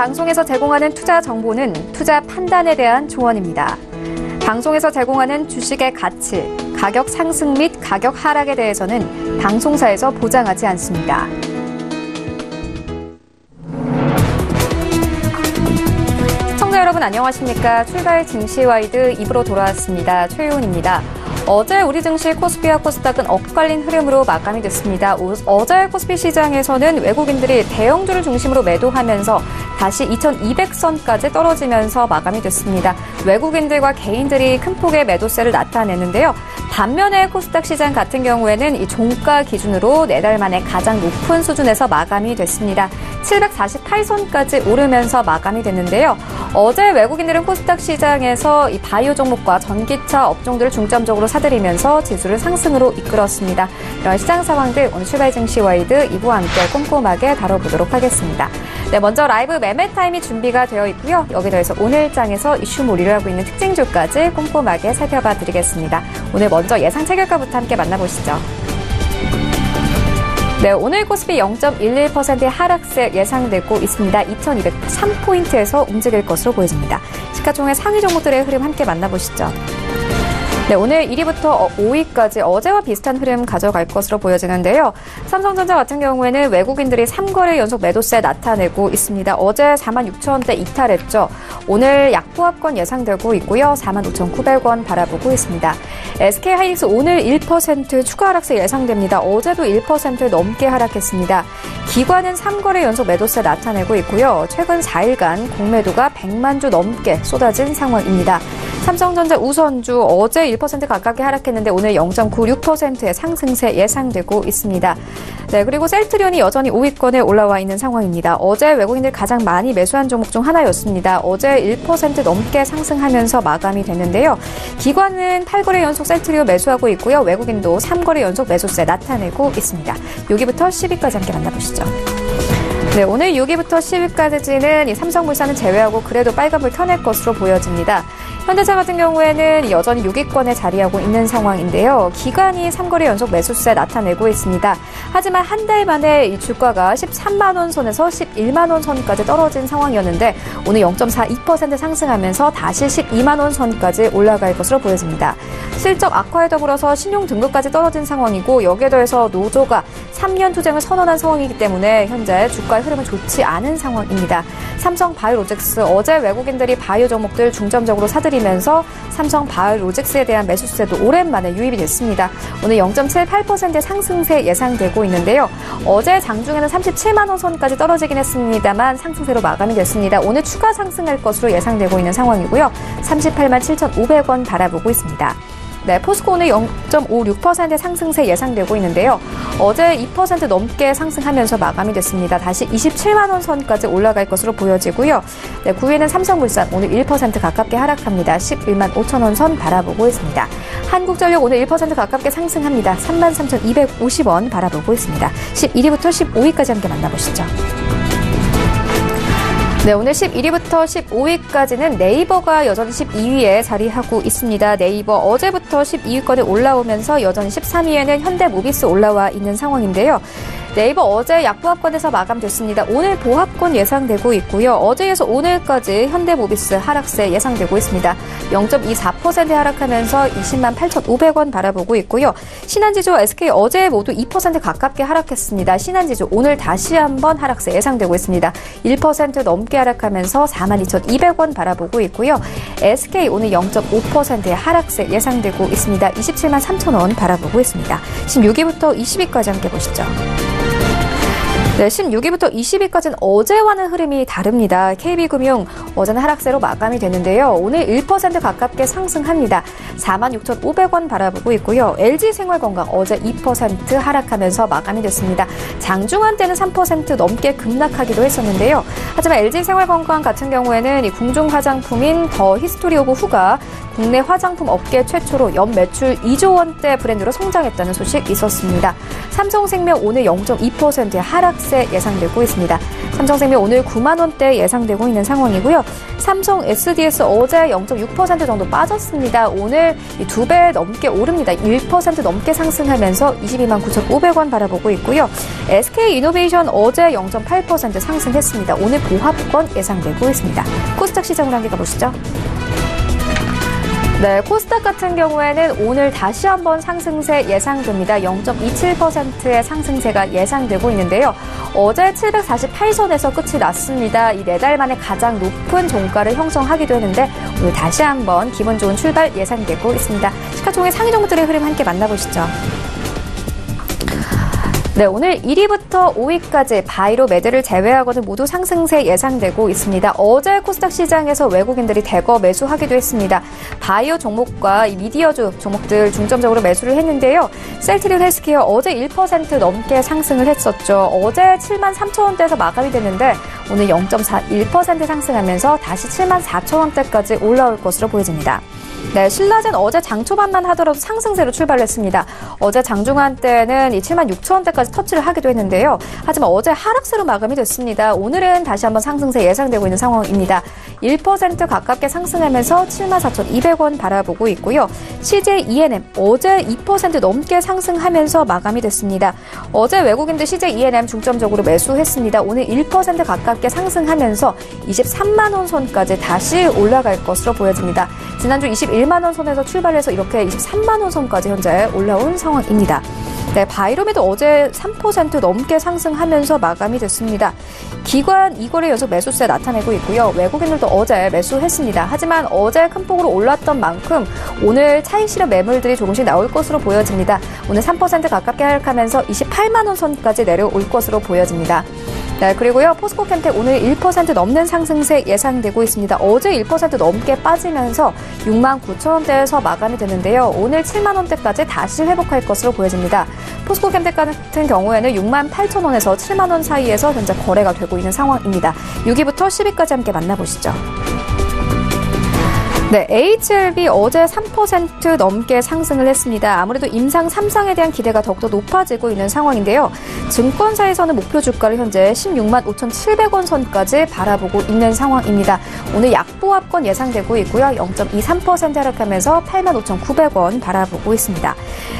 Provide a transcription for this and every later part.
방송에서 제공하는 투자 정보는 투자 판단에 대한 조언입니다. 방송에서 제공하는 주식의 가치, 가격 상승 및 가격 하락에 대해서는 방송사에서 보장하지 않습니다. 시청자 여러분 안녕하십니까? 출발 증시와이드 2부로 돌아왔습니다. 최유은입니다. 어제 우리 증시 코스피와 코스닥은 엇갈린 흐름으로 마감이 됐습니다. 어제 코스피 시장에서는 외국인들이 대형주를 중심으로 매도하면서 다시 2200선까지 떨어지면서 마감이 됐습니다. 외국인들과 개인들이 큰 폭의 매도세를 나타냈는데요. 반면에 코스닥 시장 같은 경우에는 이 종가 기준으로 4달 만에 가장 높은 수준에서 마감이 됐습니다. 748선까지 오르면서 마감이 됐는데요. 어제 외국인들은 코스닥 시장에서 이 바이오 종목과 전기차 업종들을 중점적으로 사들이면서 지수를 상승으로 이끌었습니다. 이런 시장 상황들 오늘 출발 증시와이드 2부와 함께 꼼꼼하게 다뤄보도록 하겠습니다. 네, 먼저 라이브 매매 타임이 준비가 되어 있고요. 여기에 더해서 오늘 장에서 이슈몰이를 하고 있는 특징주까지 꼼꼼하게 살펴봐 드리겠습니다. 오늘 먼저 예상 체결가부터 함께 만나보시죠. 네, 오늘 코스피 0.11%의 하락세 예상되고 있습니다. 2203포인트에서 움직일 것으로 보여집니다. 시가총액 상위 종목들의 흐름 함께 만나보시죠. 네, 오늘 1위부터 5위까지 어제와 비슷한 흐름 가져갈 것으로 보여지는데요. 삼성전자 같은 경우에는 외국인들이 3거래 연속 매도세 나타내고 있습니다. 어제 46,000원대 이탈했죠. 오늘 약보합권 예상되고 있고요. 45,900원 바라보고 있습니다. SK하이닉스 오늘 1% 추가 하락세 예상됩니다. 어제도 1% 넘게 하락했습니다. 기관은 3거래 연속 매도세 나타내고 있고요. 최근 4일간 공매도가 100만 주 넘게 쏟아진 상황입니다. 삼성전자 우선주 어제 1% 가깝게 하락했는데 오늘 0.96%의 상승세 예상되고 있습니다. 네, 그리고 셀트리온이 여전히 5위권에 올라와 있는 상황입니다. 어제 외국인들 가장 많이 매수한 종목 중 하나였습니다. 어제 1% 넘게 상승하면서 마감이 됐는데요. 기관은 8거래 연속 셀트리온 매수하고 있고요. 외국인도 3거래 연속 매수세 나타내고 있습니다. 6위부터 10위까지 함께 만나보시죠. 네, 오늘 6위부터 10위까지는 이 삼성물산은 제외하고 그래도 빨간불 켜낼 것으로 보여집니다. 현대차 같은 경우에는 여전히 6위권에 자리하고 있는 상황인데요. 기관이 3거래 연속 매수세 나타내고 있습니다. 하지만 한 달 만에 이 주가가 13만 원 선에서 11만 원 선까지 떨어진 상황이었는데 오늘 0.42% 상승하면서 다시 12만 원 선까지 올라갈 것으로 보여집니다. 실적 악화에 더불어서 신용 등급까지 떨어진 상황이고 여기에 더해서 노조가 3년 투쟁을 선언한 상황이기 때문에 현재 주가의 흐름은 좋지 않은 상황입니다. 삼성 바이오로직스 어제 외국인들이 바이오 종목들 중점적으로 사들이면서 삼성 바이오로직스에 대한 매수세도 오랜만에 유입이 됐습니다. 오늘 0.78%의 상승세 예상되고 있는데요. 어제 장중에는 37만 원 선까지 떨어지긴 했습니다만 상승세로 마감이 됐습니다. 오늘 추가 상승할 것으로 예상되고 있는 상황이고요. 38만 7,500원 바라보고 있습니다. 네, 포스코 오늘 0.56%의 상승세 예상되고 있는데요. 어제 2% 넘게 상승하면서 마감이 됐습니다. 다시 27만 원 선까지 올라갈 것으로 보여지고요. 네, 9위는 삼성물산 오늘 1% 가깝게 하락합니다. 11만 5천 원 선 바라보고 있습니다. 한국전력 오늘 1% 가깝게 상승합니다. 33,250원 바라보고 있습니다. 11위부터 15위까지 함께 만나보시죠. 네, 오늘 11위부터 15위까지는 네이버가 여전히 12위에 자리하고 있습니다. 네이버 어제부터 12위권에 올라오면서 여전히 13위에는 현대모비스 올라와 있는 상황인데요. 네이버 어제 약보합권에서 마감됐습니다. 오늘 보합권 예상되고 있고요. 어제에서 오늘까지 현대모비스 하락세 예상되고 있습니다. 0.24% 하락하면서 20만 8,500원 바라보고 있고요. 신한지주와 SK 어제 모두 2% 가깝게 하락했습니다. 신한지주 오늘 다시 한번 하락세 예상되고 있습니다. 1% 넘게 하락하면서 42,200원 바라보고 있고요. SK 오늘 0.5%의 하락세 예상되고 있습니다. 27만 3,000원 바라보고 있습니다. 16위부터 20위까지 함께 보시죠. 네, 16위부터 20위까지는 어제와는 흐름이 다릅니다. KB금융 어제는 하락세로 마감이 됐는데요. 오늘 1% 가깝게 상승합니다. 46,500원 바라보고 있고요. LG생활건강 어제 2% 하락하면서 마감이 됐습니다. 장중한 때는 3% 넘게 급락하기도 했었는데요. 하지만 LG생활건강 같은 경우에는 이 궁중 화장품인 더 히스토리 오브 후가 국내 화장품 업계 최초로 연 매출 2조 원대 브랜드로 성장했다는 소식 있었습니다. 삼성생명 오늘 0.2%의 하락세 예상되고 있습니다. 삼성생명 오늘 9만 원대 예상되고 있는 상황이고요. 삼성 SDS 어제 0.6% 정도 빠졌습니다. 오늘 2배 넘게 오릅니다. 1% 넘게 상승하면서 22만 9,500원 바라보고 있고요. SK이노베이션 어제 0.8% 상승했습니다. 오늘 보합권 예상되고 있습니다. 코스닥 시장으로 함께 가보시죠. 네, 코스닥 같은 경우에는 오늘 다시 한번 상승세 예상됩니다. 0.27%의 상승세가 예상되고 있는데요. 어제 748선에서 끝이 났습니다. 이 4달 만에 가장 높은 종가를 형성하기도 했는데 오늘 다시 한번 기분 좋은 출발 예상되고 있습니다. 시가총액 상위 종목들의 흐름 함께 만나보시죠. 네, 오늘 1위부터 5위까지 바이오 매드를 제외하고는 모두 상승세 예상되고 있습니다. 어제 코스닥 시장에서 외국인들이 대거 매수하기도 했습니다. 바이오 종목과 이 미디어주 종목들 중점적으로 매수를 했는데요. 셀트리온 헬스케어 어제 1% 넘게 상승을 했었죠. 어제 7만 3천 원대에서 마감이 됐는데 오늘 0.41% 상승하면서 다시 7만 4천 원대까지 올라올 것으로 보여집니다. 네, 신라젠 어제 장 초반만 하더라도 상승세로 출발했습니다. 어제 장중한 때는 이 7만 6천 원대까지 터치를 하기도 했는데요. 하지만 어제 하락세로 마감이 됐습니다. 오늘은 다시 한번 상승세 예상되고 있는 상황입니다. 1% 가깝게 상승하면서 7만 4,200원 바라보고 있고요. CJ ENM 어제 2% 넘게 상승하면서 마감이 됐습니다. 어제 외국인들 CJ ENM 중점적으로 매수했습니다. 오늘 1% 가깝게 상승하면서 23만 원 선까지 다시 올라갈 것으로 보여집니다. 지난주 21만 원 선에서 출발해서 이렇게 23만 원 선까지 현재 올라온 상황입니다. 네, 바이로메드 어제 3% 넘게 상승하면서 마감이 됐습니다. 기관 2거래 연속 매수세 나타내고 있고요. 외국인들도 어제 매수했습니다. 하지만 어제 큰 폭으로 올랐던 만큼 오늘 차익 실현 매물들이 조금씩 나올 것으로 보여집니다. 오늘 3% 가깝게 하락하면서 28만 원 선까지 내려올 것으로 보여집니다. 네, 그리고요. 포스코캠텍 오늘 1% 넘는 상승세 예상되고 있습니다. 어제 1% 넘게 빠지면서 6만 9천 원대에서 마감이 되는데요. 오늘 7만 원대까지 다시 회복할 것으로 보여집니다. 포스코캠텍 같은 경우에는 6만 8천 원에서 7만 원 사이에서 현재 거래가 되고 있는 상황입니다. 6위부터 10위까지 함께 만나보시죠. 네, HLB 어제 3% 넘게 상승을 했습니다. 아무래도 임상 3상에 대한 기대가 더욱더 높아지고 있는 상황인데요. 증권사에서는 목표 주가를 현재 16만 5,700원 선까지 바라보고 있는 상황입니다. 오늘 약보합권 예상되고 있고요. 0.23% 하락하면서 8만 5,900원 바라보고 있습니다.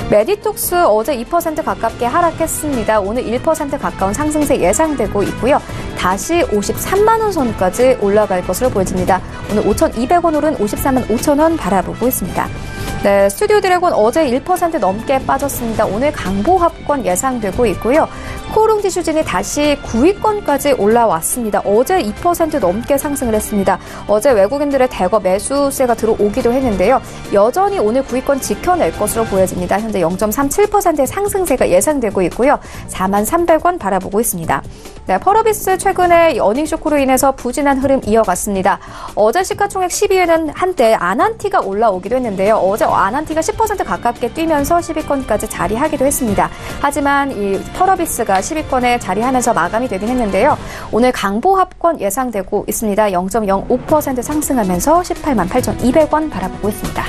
메디톡스 어제 2% 가깝게 하락했습니다. 오늘 1% 가까운 상승세 예상되고 있고요. 다시 53만 원 선까지 올라갈 것으로 보여집니다. 오늘 5,200원 오른 54만 5천 원 바라보고 있습니다. 네, 스튜디오 드래곤 어제 1% 넘게 빠졌습니다. 오늘 강보합권 예상되고 있고요. 코오롱 티슈진이 다시 9위권까지 올라왔습니다. 어제 2% 넘게 상승을 했습니다. 어제 외국인들의 대거 매수세가 들어오기도 했는데요. 여전히 오늘 9위권 지켜낼 것으로 보여집니다. 현재 0.37%의 상승세가 예상되고 있고요. 4만 300원 바라보고 있습니다. 네, 펄어비스 최근에 어닝 쇼크로 인해서 부진한 흐름 이어갔습니다. 어제 시가총액 10위에는 한때 아난티가 올라오기도 했는데요. 어제 아난티가 10% 가깝게 뛰면서 10위권까지 자리하기도 했습니다. 하지만 이 펄어비스가 10위권에 자리하면서 마감이 되긴 했는데요. 오늘 강보합권 예상되고 있습니다. 0.05% 상승하면서 18만 8,200원 바라보고 있습니다.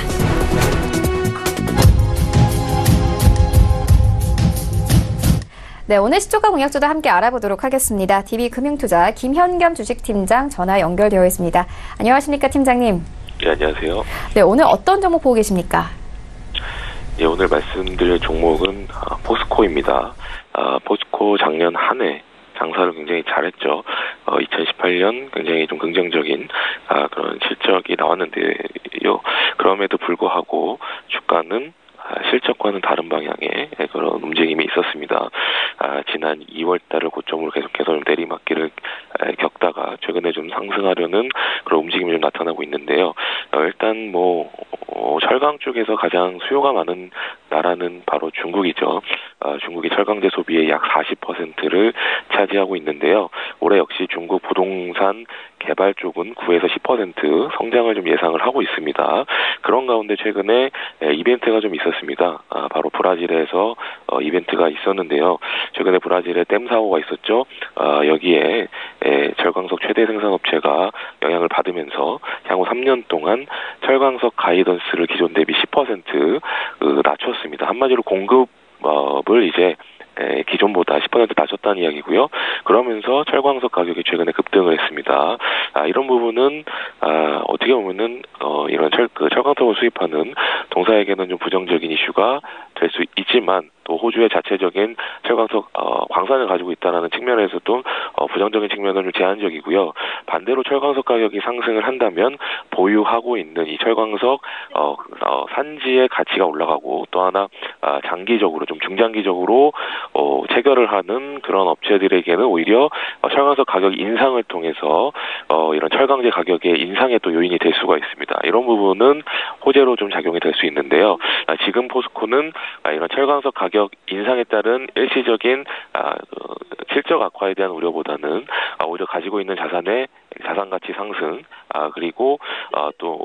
네, 오늘 시초가 공약주도 함께 알아보도록 하겠습니다. DB금융투자 김현겸 주식팀장 전화 연결되어 있습니다. 안녕하십니까, 팀장님? 네, 안녕하세요. 네, 오늘 어떤 종목 보고 계십니까? 예, 오늘 말씀드릴 종목은 포스코입니다. 포스코 작년 한 해 장사를 굉장히 잘했죠. 2018년 굉장히 좀 긍정적인 그런 실적이 나왔는데요. 그럼에도 불구하고 주가는 실적과는 다른 방향의 그런 움직임이 있었습니다. 지난 2월 달을 고점으로 계속해서 내리막길을 겪다가 최근에 좀 상승하려는 그런 움직임이 좀 나타나고 있는데요. 일단 철강 쪽에서 가장 수요가 많은 나라는 바로 중국이죠. 중국이 철강제 소비의 약 40%를 차지하고 있는데요. 올해 역시 중국 부동산 개발 쪽은 9에서 10% 성장을 좀 예상을 하고 있습니다. 그런 가운데 최근에 이벤트가 좀 있었습니다. 바로 브라질에서 이벤트가 있었는데요. 최근에 브라질에 댐 사고가 있었죠. 여기에 철광석 최대 생산업체가 영향을 받으면서 향후 3년 동안 철광석 가이던스를 기존 대비 10% 낮췄습니다. 한마디로 공급을 이제 기존보다 10% 낮췄다는 이야기고요. 그러면서 철광석 가격이 최근에 급등을 했습니다. 이런 부분은 어떻게 보면은 이런 철광석을 수입하는 동사에게는 좀 부정적인 이슈가 될 수 있지만 또 호주의 자체적인 철광석 광산을 가지고 있다는 측면에서도 부정적인 측면은 좀 제한적이고요. 반대로 철광석 가격이 상승을 한다면 보유하고 있는 이 철광석 산지의 가치가 올라가고 또 하나 장기적으로 좀 중장기적으로 체결을 하는 그런 업체들에게는 오히려 철광석 가격 인상을 통해서 이런 철강제 가격의 인상의 또 요인이 될 수가 있습니다. 이런 부분은 호재로 좀 작용이 될 수 있는데요. 지금 포스코는 이런 철광석 가격 인상에 따른 일시적인 실적 악화에 대한 우려보다는 오히려 가지고 있는 자산의 자산 가치 상승 그리고 또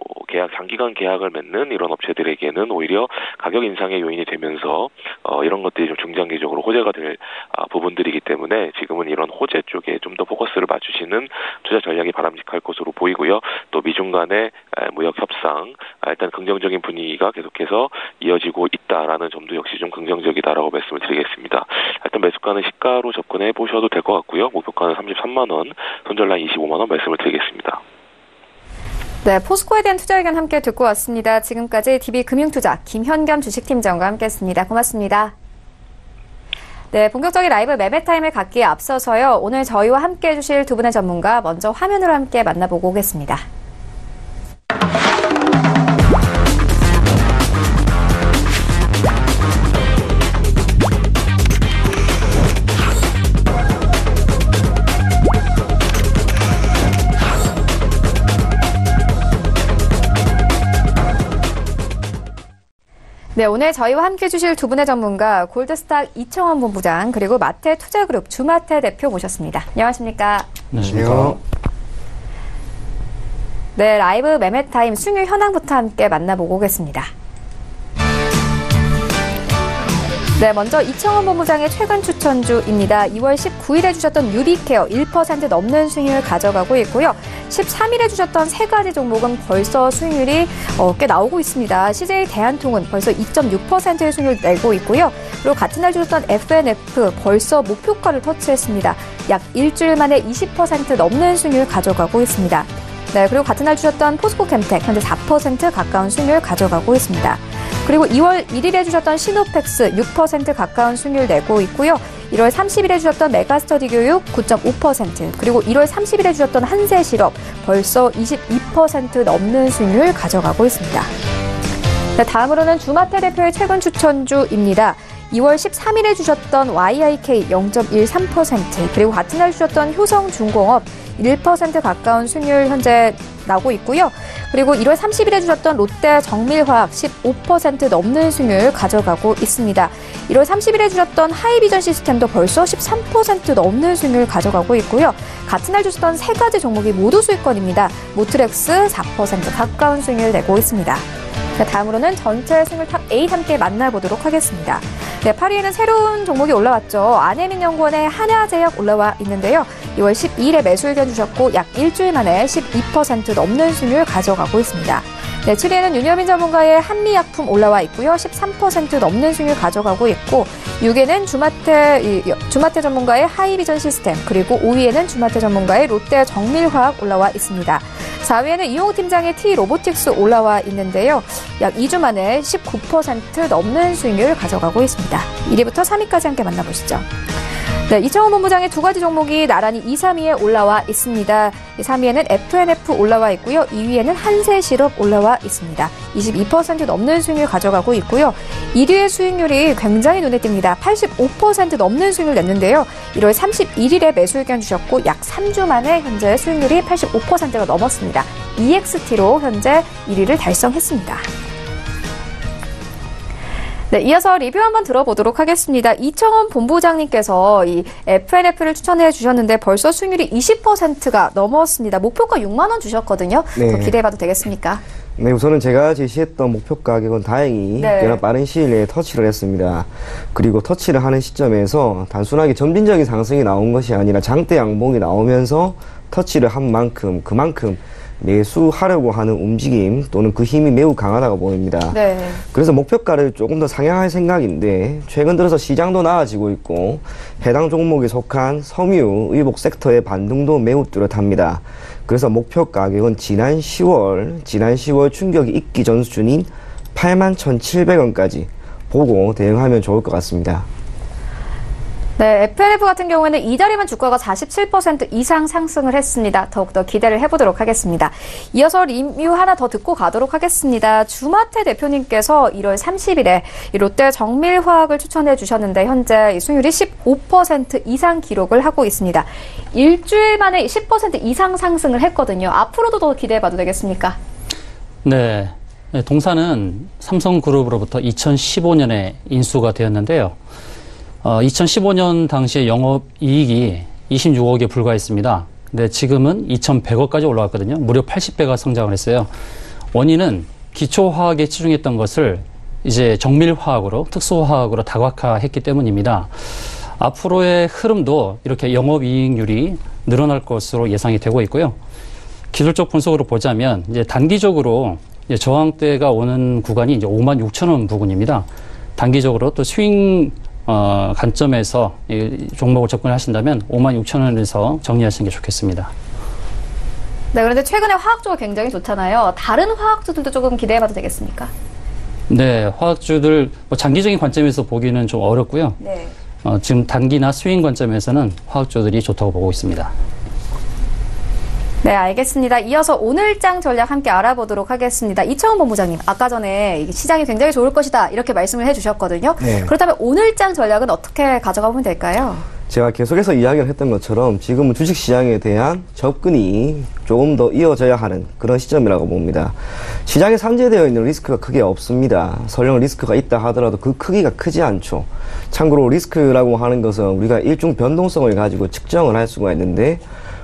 장기간 계약을 맺는 이런 업체들에게는 오히려 가격 인상의 요인이 되면서 이런 것들이 좀 중장기적으로 호재가 될 부분들이기 때문에 지금은 이런 호재 쪽에 좀 더 포커스를 맞추시는 투자 전략이 바람직할 것으로 보이고요. 또 미중 간의 무역 협상 일단 긍정적인 분위기가 계속해서 이어지고 있다라는 점도 역시 좀 긍정적이다라고 말씀을 드리겠습니다. 일단 매수가는 시가로 접근해 보셔도 될 것 같고요. 목표가는 33만 원, 손절라인 25만 원 말씀을 드리겠습니다. 네, 포스코에 대한 투자 의견 함께 듣고 왔습니다. 지금까지 DB금융투자 김현겸 주식팀장과 함께했습니다. 고맙습니다. 네, 본격적인 라이브 매매 타임을 갖기에 앞서서요. 오늘 저희와 함께해 주실 두 분의 전문가 먼저 화면으로 함께 만나보고 오겠습니다. 네, 오늘 저희와 함께 해주실 두 분의 전문가 골드스탁 이청원 본부장 그리고 마태투자그룹 주마태 대표 모셨습니다. 안녕하십니까? 안녕하세요. 네, 라이브 매매타임 수익률 현황부터 함께 만나보고 오겠습니다. 네, 먼저 이청원 본부장의 최근 추천주입니다. 2월 19일에 주셨던 유비케어 1% 넘는 수익률을 가져가고 있고요. 13일에 주셨던 세 가지 종목은 벌써 수익률이 꽤 나오고 있습니다. CJ 대한통운 벌써 2.6%의 수익률을 내고 있고요. 그리고 같은 날 주셨던 FNF 벌써 목표가를 터치했습니다. 약 일주일 만에 20% 넘는 수익률을 가져가고 있습니다. 네, 그리고 같은 날 주셨던 포스코캠텍 현재 4% 가까운 수익률을 가져가고 있습니다. 그리고 2월 1일에 주셨던 시노펙스 6% 가까운 수익률을 내고 있고요. 1월 30일에 주셨던 메가스터디 교육 9.5%, 그리고 1월 30일에 주셨던 한세실업 벌써 22% 넘는 수익률을 가져가고 있습니다. 네, 다음으로는 주마태 대표의 최근 추천주입니다. 2월 13일에 주셨던 YIK 0.13%, 그리고 같은 날 주셨던 효성중공업 1% 가까운 수익률 현재 나고 있고요. 그리고 1월 30일에 주셨던 롯데 정밀화학 15% 넘는 수익률 가져가고 있습니다. 1월 30일에 주셨던 하이비전 시스템도 벌써 13% 넘는 수익률 가져가고 있고요. 같은 날 주셨던 세 가지 종목이 모두 수익권입니다. 모트렉스 4% 가까운 수익률을 내고 있습니다. 자, 다음으로는 전체 수익률 탑 8 함께 만나보도록 하겠습니다. 네, 8위에는 새로운 종목이 올라왔죠. 안혜민연구원의 한화제약 올라와 있는데요. 2월 12일에 매수 의견 주셨고 약 일주일 만에 12% 넘는 수익률 가져가고 있습니다. 네, 7위에는 윤여민 전문가의 한미약품 올라와 있고요. 13% 넘는 수익률 가져가고 있고 6위에는 주마태 전문가의 하이비전 시스템, 그리고 5위에는 주마태 전문가의 롯데 정밀화학 올라와 있습니다. 4위에는 이용호 팀장의 T로보틱스 올라와 있는데요. 약 2주 만에 19% 넘는 수익률을 가져가고 있습니다. 1위부터 3위까지 함께 만나보시죠. 네, 이청원 본부장의 두 가지 종목이 나란히 2, 3위에 올라와 있습니다. 3위에는 FNF 올라와 있고요. 2위에는 한세실업 올라와 있습니다. 22% 넘는 수익률 가져가고 있고요. 1위의 수익률이 굉장히 눈에 띕니다. 85% 넘는 수익률을 냈는데요. 1월 31일에 매수 의견 주셨고 약 3주 만에 현재 수익률이 85%가 넘었습니다. EXT로 현재 1위를 달성했습니다. 네, 이어서 리뷰 한번 들어보도록 하겠습니다. 이청원 본부장님께서 이 FNF를 추천해 주셨는데 벌써 수익률이 20%가 넘었습니다. 목표가 6만 원 주셨거든요. 네. 더 기대해봐도 되겠습니까? 네, 우선은 제가 제시했던 목표 가격은 다행히 꽤나 빠른 시일 내에 터치를 했습니다. 그리고 터치를 하는 시점에서 단순하게 점진적인 상승이 나온 것이 아니라 장대 양봉이 나오면서 터치를 한 만큼 그만큼 매수하려고 하는 움직임 또는 그 힘이 매우 강하다고 보입니다. 네. 그래서 목표가를 조금 더 상향할 생각인데 최근 들어서 시장도 나아지고 있고 해당 종목에 속한 섬유, 의복 섹터의 반등도 매우 뚜렷합니다. 그래서 목표 가격은 지난 10월 충격이 있기 전 수준인 81,700원까지 보고 대응하면 좋을 것 같습니다. 네, FNF 같은 경우에는 이달에만 주가가 47% 이상 상승을 했습니다. 더욱더 기대를 해보도록 하겠습니다. 이어서 리뷰 하나 더 듣고 가도록 하겠습니다. 주마태 대표님께서 1월 30일에 롯데 정밀화학을 추천해 주셨는데 현재 수익률이 15% 이상 기록을 하고 있습니다. 일주일 만에 10% 이상 상승을 했거든요. 앞으로도 더 기대해봐도 되겠습니까? 네, 동사는 삼성그룹으로부터 2015년에 인수가 되었는데요. 2015년 당시에 영업이익이 26억에 불과했습니다. 근데 지금은 2,100억까지 올라왔거든요. 무려 80배가 성장을 했어요. 원인은 기초화학에 치중했던 것을 이제 정밀화학으로, 특수화학으로 다각화했기 때문입니다. 앞으로의 흐름도 이렇게 영업이익률이 늘어날 것으로 예상이 되고 있고요. 기술적 분석으로 보자면 이제 단기적으로 이제 저항대가 오는 구간이 이제 56,000원 부근입니다. 단기적으로 또 스윙 관점에서 이 종목을 접근하신다면 56,000원에서 정리하시는 게 좋겠습니다. 네, 그런데 최근에 화학주가 굉장히 좋잖아요. 다른 화학주들도 조금 기대해봐도 되겠습니까? 네, 화학주들 장기적인 관점에서 보기는 좀 어렵고요. 네. 지금 단기나 스윙 관점에서는 화학주들이 좋다고 보고 있습니다. 네, 알겠습니다. 이어서 오늘장 전략 함께 알아보도록 하겠습니다. 이청원 본부장님, 아까 전에 시장이 굉장히 좋을 것이다 이렇게 말씀을 해주셨거든요. 네. 그렇다면 오늘장 전략은 어떻게 가져가 보면 될까요? 제가 계속해서 이야기를 했던 것처럼 지금은 주식시장에 대한 접근이 조금 더 이어져야 하는 그런 시점이라고 봅니다. 시장에 산재되어 있는 리스크가 크게 없습니다. 설령 리스크가 있다 하더라도 그 크기가 크지 않죠. 참고로 리스크라고 하는 것은 우리가 일종 변동성을 가지고 측정을 할 수가 있는데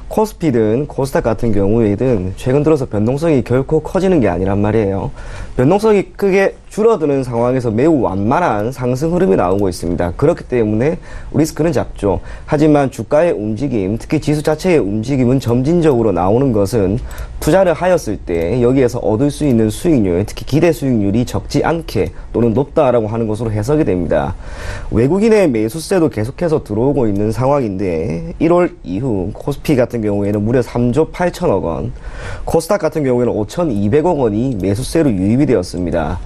코스피든 코스닥 같은 경우에든 최근 들어서 변동성이 결코 커지는 게 아니란 말이에요. 변동성이 크게 줄어드는 상황에서 매우 완만한 상승 흐름이 나오고 있습니다. 그렇기 때문에 리스크는 작죠. 하지만 주가의 움직임, 특히 지수 자체의 움직임은 점진적으로 나오는 것은 투자를 하였을 때 여기에서 얻을 수 있는 수익률, 특히 기대 수익률이 적지 않게 또는 높다라고 하는 것으로 해석이 됩니다. 외국인의 매수세도 계속해서 들어오고 있는 상황인데 1월 이후 코스피 같은 경우에는 무려 3조 8천억 원, 코스닥 같은 경우에는 5,200억 원이 매수세로 유입이 되었습니다.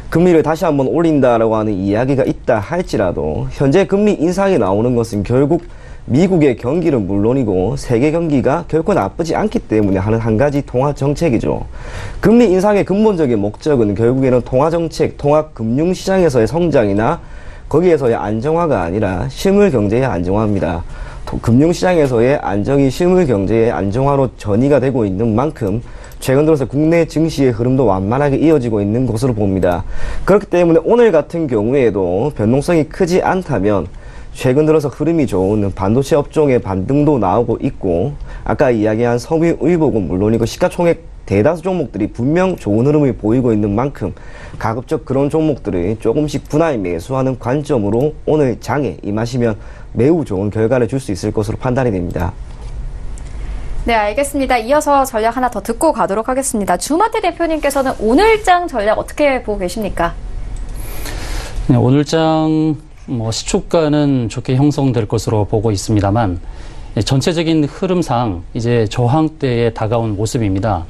금리를 다시 한번 올린다라고 하는 이야기가 있다 할지라도 현재 금리 인상이 나오는 것은 결국 미국의 경기는 물론이고 세계 경기가 결코 나쁘지 않기 때문에 하는 한 가지 통화정책이죠. 금리 인상의 근본적인 목적은 결국에는 통화정책, 통화금융시장에서의 성장이나 거기에서의 안정화가 아니라 실물경제의 안정화입니다. 금융시장에서의 안정이 실물경제의 안정화로 전이가 되고 있는 만큼 최근 들어서 국내 증시의 흐름도 완만하게 이어지고 있는 것으로 봅니다. 그렇기 때문에 오늘 같은 경우에도 변동성이 크지 않다면 최근 들어서 흐름이 좋은 반도체 업종의 반등도 나오고 있고 아까 이야기한 섬유 의복은 물론이고 시가총액 대다수 종목들이 분명 좋은 흐름을 보이고 있는 만큼 가급적 그런 종목들을 조금씩 분할 매수하는 관점으로 오늘 장에 임하시면 매우 좋은 결과를 줄 수 있을 것으로 판단이 됩니다. 네, 알겠습니다. 이어서 전략 하나 더 듣고 가도록 하겠습니다. 주마태 대표님께서는 오늘장 전략 어떻게 보고 계십니까? 네, 오늘장 시초가는 좋게 형성될 것으로 보고 있습니다만 전체적인 흐름상 이제 저항대에 다가온 모습입니다.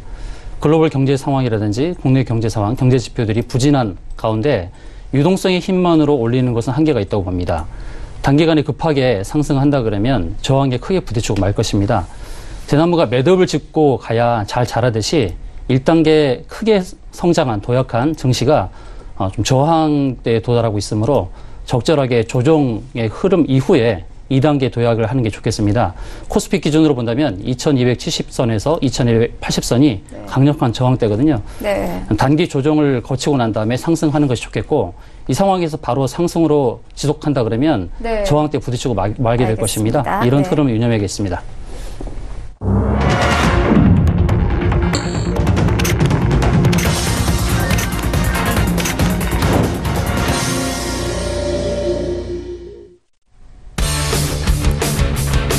글로벌 경제 상황이라든지 국내 경제 상황, 경제 지표들이 부진한 가운데 유동성의 힘만으로 올리는 것은 한계가 있다고 봅니다. 단기간에 급하게 상승한다 그러면 저항에 크게 부딪히고 말 것입니다. 대나무가 매듭을 짚고 가야 잘 자라듯이 1단계 크게 성장한 도약한 증시가 좀 저항대에 도달하고 있으므로 적절하게 조정의 흐름 이후에 2단계 도약을 하는 게 좋겠습니다. 코스피 기준으로 본다면 2270선에서 2280선이 강력한 저항대거든요. 네. 단기 조정을 거치고 난 다음에 상승하는 것이 좋겠고 이 상황에서 바로 상승으로 지속한다 그러면 네. 저항대 부딪히고 말게 될 알겠습니다. 것입니다. 이런 네. 흐름을 유념해야겠습니다.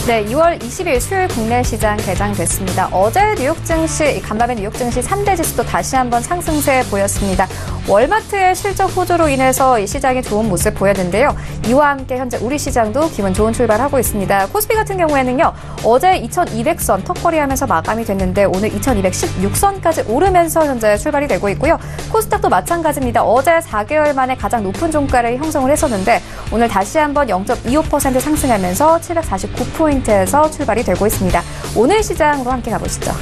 네, 2월 20일 수요일 국내 시장 개장됐습니다. 어제 뉴욕 증시, 간밤에 뉴욕 증시 3대 지수도 다시 한번 상승세 보였습니다. 월마트의 실적 호조로 인해서 이 시장이 좋은 모습 보였는데요. 이와 함께 현재 우리 시장도 기분 좋은 출발하고 있습니다. 코스피 같은 경우에는요, 어제 2200선 턱걸이하면서 마감이 됐는데 오늘 2216선까지 오르면서 현재 출발이 되고 있고요. 코스닥도 마찬가지입니다. 어제 4개월 만에 가장 높은 종가를 형성을 했었는데 오늘 다시 한번 0.25% 상승하면서 749포인트에서 출발이 되고 있습니다. 오늘 시장으로 함께 가보시죠.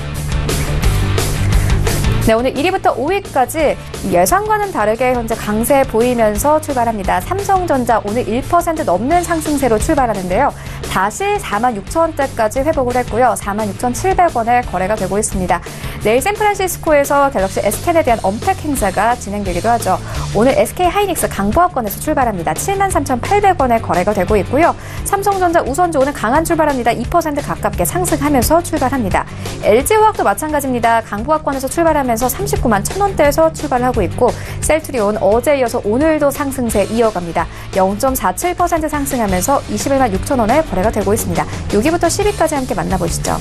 네, 오늘 1위부터 5위까지 예상과는 다르게 현재 강세 보이면서 출발합니다. 삼성전자 오늘 1% 넘는 상승세로 출발하는데요. 다시 46,000원대까지 회복을 했고요. 46,700원에 거래가 되고 있습니다. 내일 샌프란시스코에서 갤럭시 S10에 대한 언팩 행사가 진행되기도 하죠. 오늘 SK하이닉스 강보합권에서 출발합니다. 73,800원에 거래가 되고 있고요. 삼성전자 우선주 오늘 강한 출발합니다. 2% 가깝게 상승하면서 출발합니다. LG화학도 마찬가지입니다. 강보합권에서 출발하면서 39만 1,000원대에서 출발하고 있고 셀트리온 어제 이어서 오늘도 상승세 이어갑니다. 0.47% 상승하면서 21만 6,000원에 거래가 되고 있습니다. 6위부터 10위까지 함께 만나보시죠.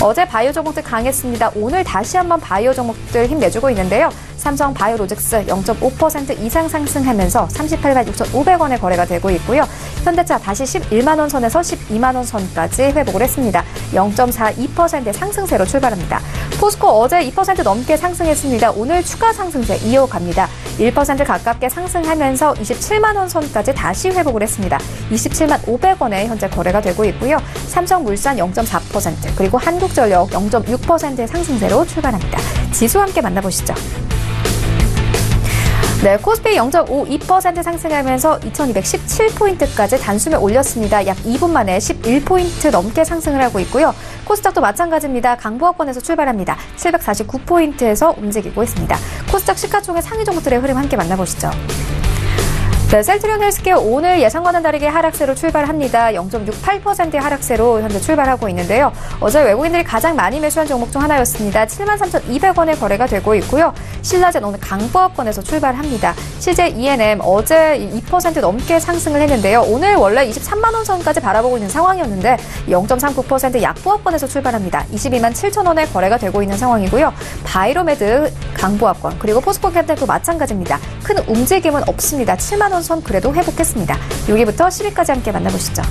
어제 바이오 종목들 강했습니다. 오늘 다시 한번 바이오 종목들 힘내주고 있는데요. 삼성 바이오로직스 0.5% 이상 상승하면서 38만 6,500원에 거래가 되고 있고요. 현대차 다시 11만 원 선에서 12만 원 선까지 회복을 했습니다. 0.42%의 상승세로 출발합니다. 포스코 어제 2% 넘게 상승했습니다. 오늘 추가 상승세 이어갑니다. 1% 가깝게 상승하면서 27만 원 선까지 다시 회복을 했습니다. 27만 500원에 현재 거래가 되고 있고요. 삼성물산 0.4% 그리고 한국전력 0.6%의 상승세로 출발합니다. 지수 함께 만나보시죠. 네, 코스피 0.52% 상승하면서 2217포인트까지 단숨에 올렸습니다. 약 2분 만에 11포인트 넘게 상승을 하고 있고요. 코스닥도 마찬가지입니다. 강보합권에서 출발합니다. 749포인트에서 움직이고 있습니다. 코스닥 시가총액 상위 종목들의 흐름 함께 만나보시죠. 네, 셀트리온 헬스케어 오늘 예상과는 다르게 하락세로 출발합니다. 0.68%의 하락세로 현재 출발하고 있는데요. 어제 외국인들이 가장 많이 매수한 종목 중 하나였습니다. 73,200원에 거래가 되고 있고요. 신라젠 오늘 강보합권에서 출발합니다. CJ ENM 어제 2% 넘게 상승을 했는데요. 오늘 원래 23만 원 선까지 바라보고 있는 상황이었는데 0.39% 약보합권에서 출발합니다. 22만 7,000원에 거래가 되고 있는 상황이고요. 바이로메드 강보합권 그리고 포스코캔텍도 마찬가지입니다. 큰 움직임은 없습니다. 7만 원 선 그래도 회복했습니다. 6위부터 10위까지 함께 만나보시죠.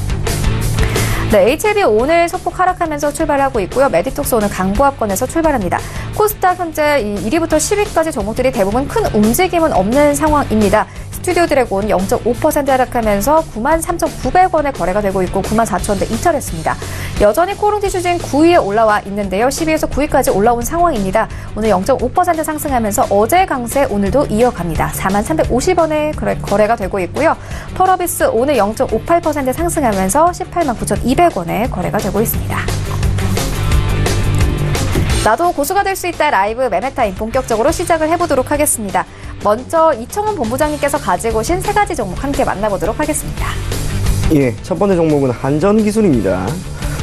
네, HLB 오늘 소폭 하락하면서 출발하고 있고요. 메디톡스 오늘 강보합권에서 출발합니다. 코스닥 현재 1위부터 10위까지 종목들이 대부분 큰 움직임은 없는 상황입니다. 스튜디오 드래곤 0.5% 하락하면서 93,900원에 거래가 되고 있고 94,000원대 이탈했습니다. 여전히 코롱티슈진 9위에 올라와 있는데요. 10위에서 9위까지 올라온 상황입니다. 오늘 0.5% 상승하면서 어제 강세 오늘도 이어갑니다. 4350원에 거래가 되고 있고요. 펄어비스 오늘 0.58% 상승하면서 189,200원에 거래가 되고 있습니다. 나도 고수가 될 수 있다 라이브 매매타임 본격적으로 시작을 해보도록 하겠습니다. 먼저 이청훈 본부장님께서 가지고 오신 세 가지 종목 함께 만나보도록 하겠습니다. 예, 첫 번째 종목은 한전기술입니다.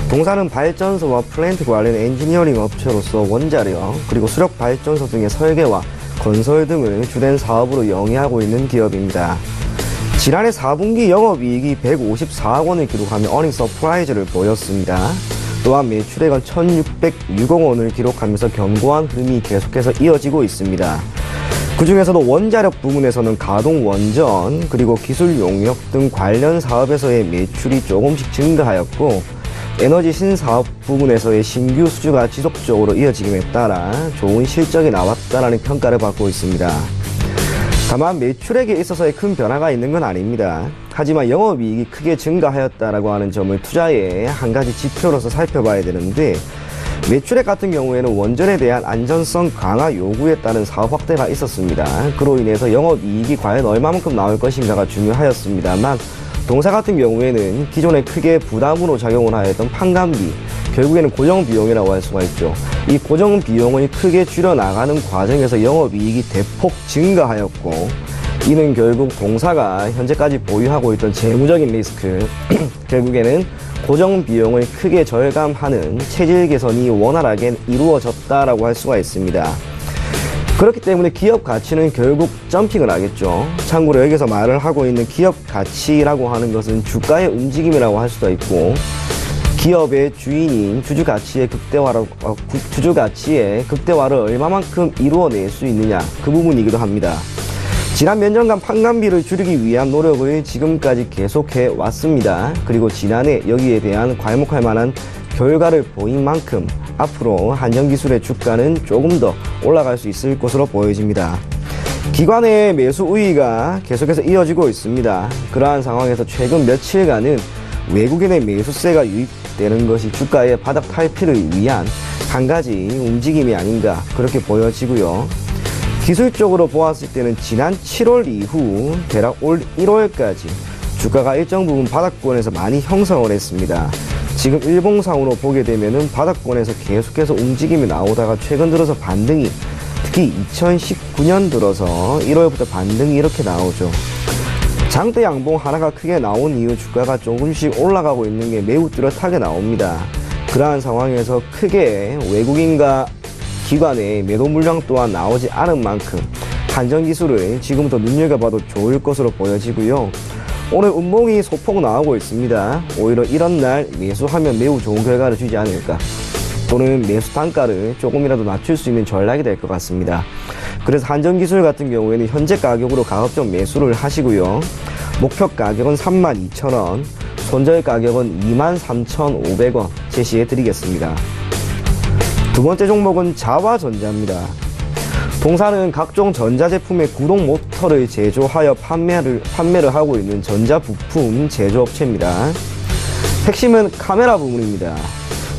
동사는 발전소와 플랜트 관련 엔지니어링 업체로서 원자력 그리고 수력 발전소 등의 설계와 건설 등을 주된 사업으로 영위하고 있는 기업입니다. 지난해 4분기 영업이익이 154억 원을 기록하며 어닝 서프라이즈를 보였습니다. 또한 매출액은 1,606억 원을 기록하면서 견고한 흐름이 계속해서 이어지고 있습니다. 그 중에서도 원자력 부문에서는 가동 원전 그리고 기술 용역 등 관련 사업에서의 매출이 조금씩 증가하였고 에너지 신사업 부문에서의 신규 수주가 지속적으로 이어지기에 따라 좋은 실적이 나왔다는 평가를 받고 있습니다. 다만 매출액에 있어서의 큰 변화가 있는 건 아닙니다. 하지만 영업이익이 크게 증가하였다라고 하는 점을 투자의 한 가지 지표로서 살펴봐야 되는데 매출액 같은 경우에는 원전에 대한 안전성 강화 요구에 따른 사업 확대가 있었습니다. 그로 인해서 영업이익이 과연 얼마만큼 나올 것인가가 중요하였습니다만 동사 같은 경우에는 기존에 크게 부담으로 작용을 하였던 판관비, 결국에는 고정 비용이라고 할 수가 있죠. 이 고정 비용을 크게 줄여나가는 과정에서 영업이익이 대폭 증가하였고, 이는 결국 동사가 현재까지 보유하고 있던 재무적인 리스크, 결국에는 고정 비용을 크게 절감하는 체질 개선이 원활하게 이루어졌다라고 할 수가 있습니다. 그렇기 때문에 기업 가치는 결국 점핑을 하겠죠. 참고로 여기서 말을 하고 있는 기업 가치라고 하는 것은 주가의 움직임이라고 할 수도 있고, 기업의 주인인 주주 가치의 극대화를 얼마만큼 이루어낼 수 있느냐, 그 부분이기도 합니다. 지난 몇 년간 판관비를 줄이기 위한 노력을 지금까지 계속해 왔습니다. 그리고 지난해 여기에 대한 괄목할 만한 결과를 보인 만큼 앞으로 한전기술의 주가는 조금 더 올라갈 수 있을 것으로 보여집니다. 기관의 매수 우위가 계속해서 이어지고 있습니다. 그러한 상황에서 최근 며칠간은 외국인의 매수세가 유입되는 것이 주가의 바닥 탈피를 위한 한 가지 움직임이 아닌가, 그렇게 보여지고요. 기술적으로 보았을 때는 지난 7월 이후 대략 올 1월까지 주가가 일정 부분 바닥권에서 많이 형성을 했습니다. 지금 일봉상으로 보게 되면은 바닥권에서 계속해서 움직임이 나오다가 최근 들어서 반등이, 특히 2019년 들어서 1월부터 반등이 이렇게 나오죠. 장대 양봉 하나가 크게 나온 이후 주가가 조금씩 올라가고 있는 게 매우 뚜렷하게 나옵니다. 그러한 상황에서 크게 외국인과 기관의 매도 물량 또한 나오지 않은 만큼 한전기술을 지금부터 눈여겨봐도 좋을 것으로 보여지고요. 오늘 운봉이 소폭 나오고 있습니다. 오히려 이런 날 매수하면 매우 좋은 결과를 주지 않을까, 또는 매수 단가를 조금이라도 낮출 수 있는 전략이 될 것 같습니다. 그래서 한전기술 같은 경우에는 현재 가격으로 가급적 매수를 하시고요. 목표 가격은 32,000원, 손절 가격은 23,500원 제시해 드리겠습니다. 두 번째 종목은 자화전자입니다. 동사는 각종 전자제품의 구동 모터를 제조하여 판매를 하고 있는 전자부품 제조업체입니다. 핵심은 카메라 부분입니다.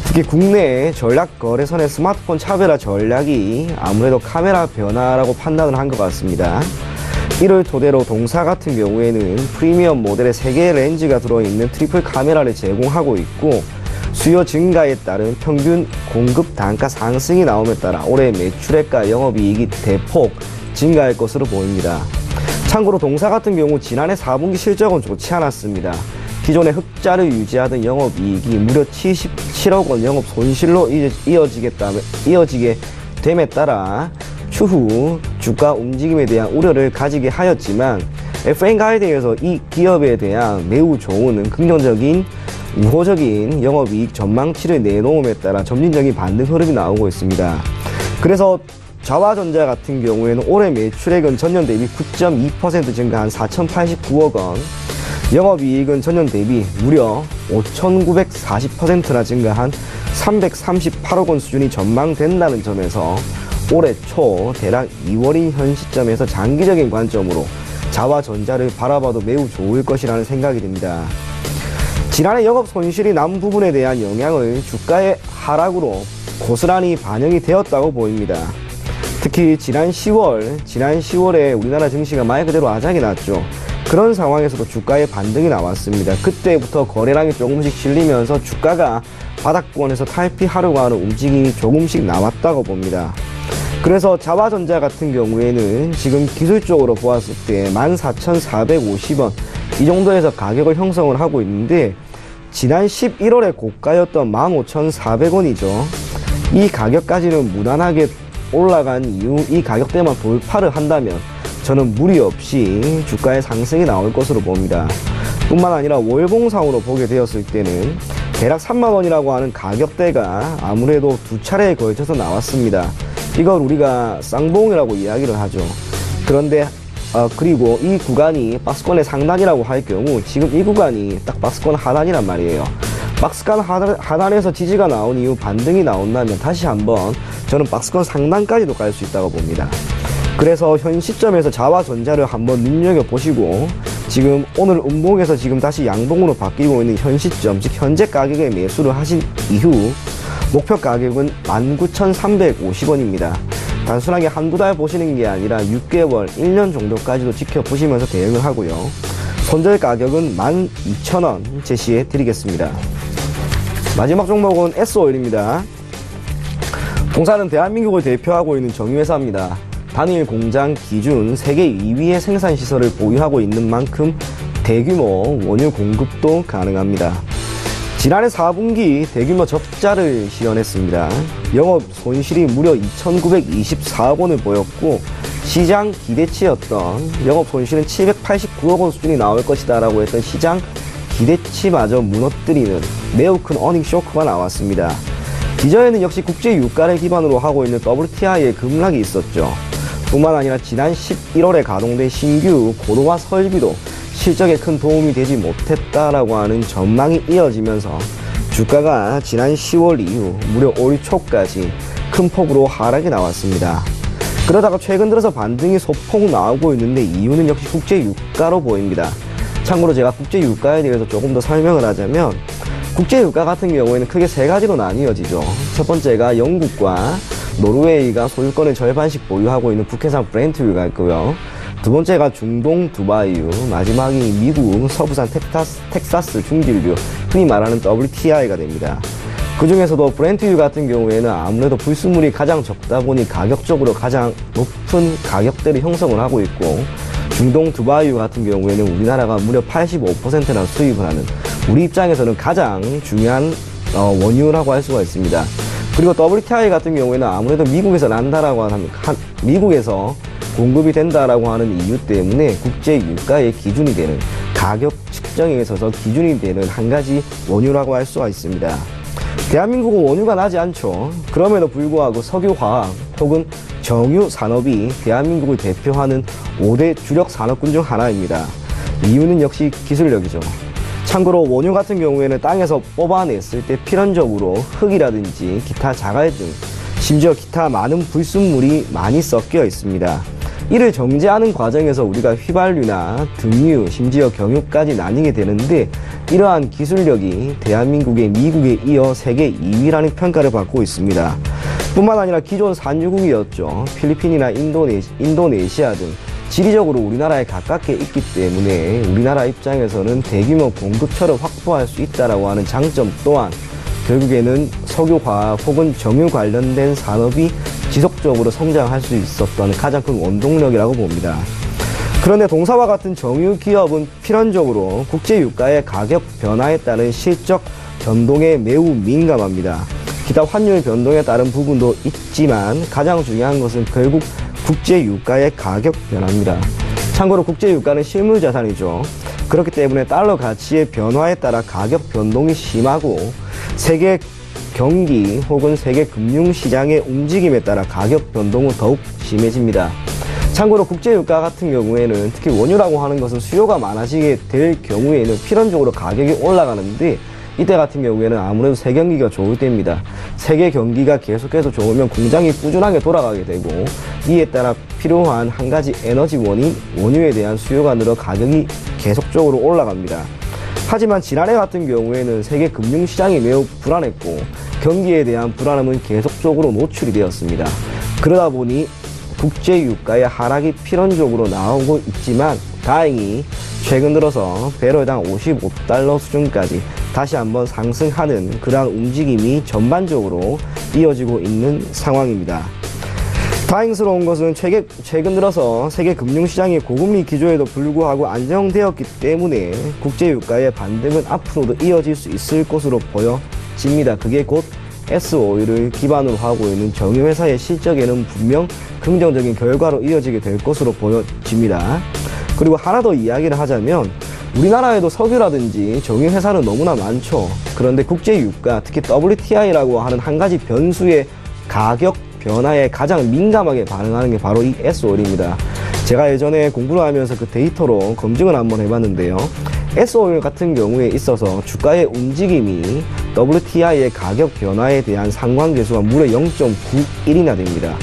특히 국내 전략 거래선의 스마트폰 차별화 전략이 아무래도 카메라 변화라고 판단을 한 것 같습니다. 이를 토대로 동사 같은 경우에는 프리미엄 모델의 3개의 렌즈가 들어있는 트리플 카메라를 제공하고 있고, 수요 증가에 따른 평균 공급 단가 상승이 나옴에 따라 올해 매출액과 영업이익이 대폭 증가할 것으로 보입니다. 참고로 동사 같은 경우 지난해 4분기 실적은 좋지 않았습니다. 기존의 흑자를 유지하던 영업이익이 무려 77억 원 영업 손실로 이어지게 됨에 따라 추후 주가 움직임에 대한 우려를 가지게 하였지만, FN 가이드에서 이 기업에 대한 매우 좋은 긍정적인 우호적인 영업이익 전망치를 내놓음에 따라 점진적인 반등 흐름이 나오고 있습니다. 그래서 자화전자 같은 경우에는 올해 매출액은 전년 대비 9.2% 증가한 4,089억 원, 영업이익은 전년 대비 무려 5,940%나 증가한 338억 원 수준이 전망된다는 점에서 올해 초 대략 2월인 현 시점에서 장기적인 관점으로 자화전자를 바라봐도 매우 좋을 것이라는 생각이 듭니다. 지난해 영업 손실이 난 부분에 대한 영향을 주가의 하락으로 고스란히 반영이 되었다고 보입니다. 특히 지난 10월에 우리나라 증시가 말 그대로 아작이 났죠. 그런 상황에서도 주가의 반등이 나왔습니다. 그때부터 거래량이 조금씩 실리면서 주가가 바닥권에서 탈피하려고 하는 움직임이 조금씩 나왔다고 봅니다. 그래서 자화전자 같은 경우에는 지금 기술적으로 보았을 때 14,450원 이 정도에서 가격을 형성을 하고 있는데, 지난 11월에 고가였던 15,400원이죠. 이 가격까지는 무난하게 올라간 이후 이 가격대만 돌파를 한다면 저는 무리 없이 주가의 상승이 나올 것으로 봅니다. 뿐만 아니라 월봉상으로 보게 되었을 때는 대략 3만원이라고 하는 가격대가 아무래도 두 차례에 걸쳐서 나왔습니다. 이걸 우리가 쌍봉이라고 이야기를 하죠. 그런데 그리고 이 구간이 박스권의 상단이라고 할 경우 지금 이 구간이 딱 박스권 하단이란 말이에요. 박스권 하단에서 지지가 나온 이후 반등이 나온다면 다시 한번 저는 박스권 상단까지도 갈 수 있다고 봅니다. 그래서 현 시점에서 자화전자를 한번 눈여겨보시고, 지금 오늘 음봉에서 지금 다시 양봉으로 바뀌고 있는 현 시점, 즉 현재 가격에 매수를 하신 이후 목표 가격은 19,350원입니다. 단순하게 한두 달 보시는 게 아니라 6개월, 1년 정도까지도 지켜보시면서 대응을 하고요. 손절 가격은 12,000원 제시해 드리겠습니다. 마지막 종목은 S오일입니다. 동사는 대한민국을 대표하고 있는 정유회사입니다. 단일 공장 기준 세계 2위의 생산시설을 보유하고 있는 만큼 대규모 원유 공급도 가능합니다. 지난해 4분기 대규모 적자를 실현했습니다. 영업 손실이 무려 2,924억 원을 보였고 시장 기대치였던 영업 손실은 789억 원 수준이 나올 것이다 라고 했던 시장 기대치마저 무너뜨리는 매우 큰 어닝 쇼크가 나왔습니다. 기존에는 역시 국제 유가를 기반으로 하고 있는 WTI의 급락이 있었죠. 뿐만 아니라 지난 11월에 가동된 신규 고도화 설비도 실적에 큰 도움이 되지 못했다라고 하는 전망이 이어지면서 주가가 지난 10월 이후 무려 올 초까지 큰 폭으로 하락이 나왔습니다. 그러다가 최근 들어서 반등이 소폭 나오고 있는데 이유는 역시 국제 유가로 보입니다. 참고로 제가 국제 유가에 대해서 조금 더 설명을 하자면 국제 유가 같은 경우에는 크게 세 가지로 나뉘어지죠. 첫 번째가 영국과 노르웨이가 소유권을 절반씩 보유하고 있는 북해산 브렌트유가 있고요. 두 번째가 중동 두바이유, 마지막이 미국 서부산 텍사스 중진유, 흔히 말하는 WTI가 됩니다. 그 중에서도 브렌트유 같은 경우에는 아무래도 불순물이 가장 적다 보니 가격적으로 가장 높은 가격대를 형성을 하고 있고, 중동 두바이유 같은 경우에는 우리나라가 무려 85%나 수입을 하는 우리 입장에서는 가장 중요한 원유라고 할 수가 있습니다. 그리고 WTI 같은 경우에는 아무래도 미국에서 난다라고 하는 미국에서 공급이 된다라고 하는 이유 때문에 국제 유가의 기준이 되는 가격 측정에 있어서 기준이 되는 한 가지 원유라고 할 수가 있습니다. 대한민국은 원유가 나지 않죠. 그럼에도 불구하고 석유화학 혹은 정유 산업이 대한민국을 대표하는 5대 주력 산업군 중 하나입니다. 이유는 역시 기술력이죠. 참고로 원유 같은 경우에는 땅에서 뽑아냈을 때 필연적으로 흙이라든지 기타 자갈 등 심지어 기타 많은 불순물이 많이 섞여 있습니다. 이를 정제하는 과정에서 우리가 휘발유나 등유, 심지어 경유까지 나뉘게 되는데 이러한 기술력이 대한민국의 미국에 이어 세계 2위라는 평가를 받고 있습니다. 뿐만 아니라 기존 산유국이었죠. 필리핀이나 인도네시아 등 지리적으로 우리나라에 가깝게 있기 때문에 우리나라 입장에서는 대규모 공급처를 확보할 수 있다라고 하는 장점 또한 결국에는 석유화학 혹은 정유 관련된 산업이 지속적으로 성장할 수 있었던 가장 큰 원동력이라고 봅니다. 그런데 동사와 같은 정유 기업은 필연적으로 국제 유가의 가격 변화에 따른 실적 변동에 매우 민감합니다. 기타 환율 변동에 따른 부분도 있지만 가장 중요한 것은 결국 국제 유가의 가격 변화입니다. 참고로 국제 유가는 실물 자산이죠. 그렇기 때문에 달러 가치의 변화에 따라 가격 변동이 심하고 세계 경기 혹은 세계 금융시장의 움직임에 따라 가격 변동은 더욱 심해집니다. 참고로 국제유가 같은 경우에는 특히 원유라고 하는 것은 수요가 많아지게 될 경우에는 필연적으로 가격이 올라가는데 이때 같은 경우에는 아무래도 세계 경기가 좋을 때입니다. 세계 경기가 계속해서 좋으면 공장이 꾸준하게 돌아가게 되고 이에 따라 필요한 한 가지 에너지원인 원유에 대한 수요가 늘어 가격이 계속적으로 올라갑니다. 하지만 지난해 같은 경우에는 세계 금융시장이 매우 불안했고 경기에 대한 불안함은 계속적으로 노출이 되었습니다. 그러다 보니 국제유가의 하락이 필연적으로 나오고 있지만 다행히 최근 들어서 배럴당 55달러 수준까지 다시 한번 상승하는 그러한 움직임이 전반적으로 이어지고 있는 상황입니다. 다행스러운 것은 최근 들어서 세계 금융시장이 고금리 기조에도 불구하고 안정되었기 때문에 국제유가의 반등은 앞으로도 이어질 수 있을 것으로 보여집니다. 그게 곧 S오일을 기반으로 하고 있는 정유회사의 실적에는 분명 긍정적인 결과로 이어지게 될 것으로 보여집니다. 그리고 하나 더 이야기를 하자면 우리나라에도 석유라든지 정유회사는 너무나 많죠. 그런데 국제유가, 특히 WTI라고 하는 한 가지 변수의 가격 변화에 가장 민감하게 반응하는 게 바로 이 S오일입니다. 제가 예전에 공부를 하면서 그 데이터로 검증을 한번 해봤는데요. S오일 같은 경우에 있어서 주가의 움직임이 WTI의 가격 변화에 대한 상관계수가 무려 0.91이나 됩니다.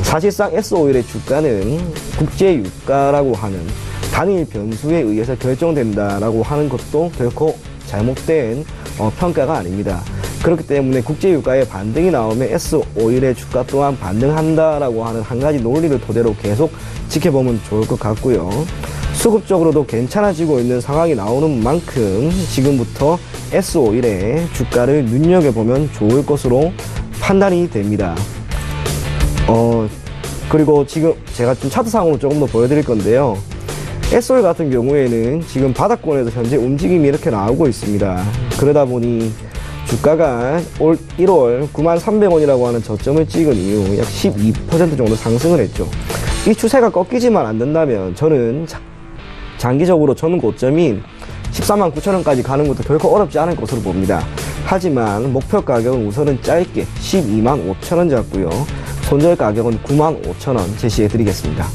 사실상 S오일의 주가는 국제유가라고 하는 단일 변수에 의해서 결정된다라고 하는 것도 결코 잘못된 평가가 아닙니다. 그렇기 때문에 국제유가의 반등이 나오면 S오일의 주가 또한 반등한다라고 하는 한 가지 논리를 토대로 계속 지켜보면 좋을 것 같고요. 수급적으로도 괜찮아지고 있는 상황이 나오는 만큼 지금부터 S51의 주가를 눈여겨보면 좋을 것으로 판단이 됩니다. 그리고 지금 제가 좀 차트상으로 조금 더 보여드릴 건데요. S51 같은 경우에는 지금 바닥권에서 현재 움직임이 이렇게 나오고 있습니다. 그러다 보니 주가가 올 1월 93,300원이라고 하는 저점을 찍은 이후 약 12% 정도 상승을 했죠. 이 추세가 꺾이지만 안 된다면 저는 장기적으로 저는 고점인 149,000원까지 가는 것도 결코 어렵지 않을 것으로 봅니다. 하지만 목표 가격은 우선은 짧게 125,000원 잡고요. 손절 가격은 95,000원 제시해 드리겠습니다.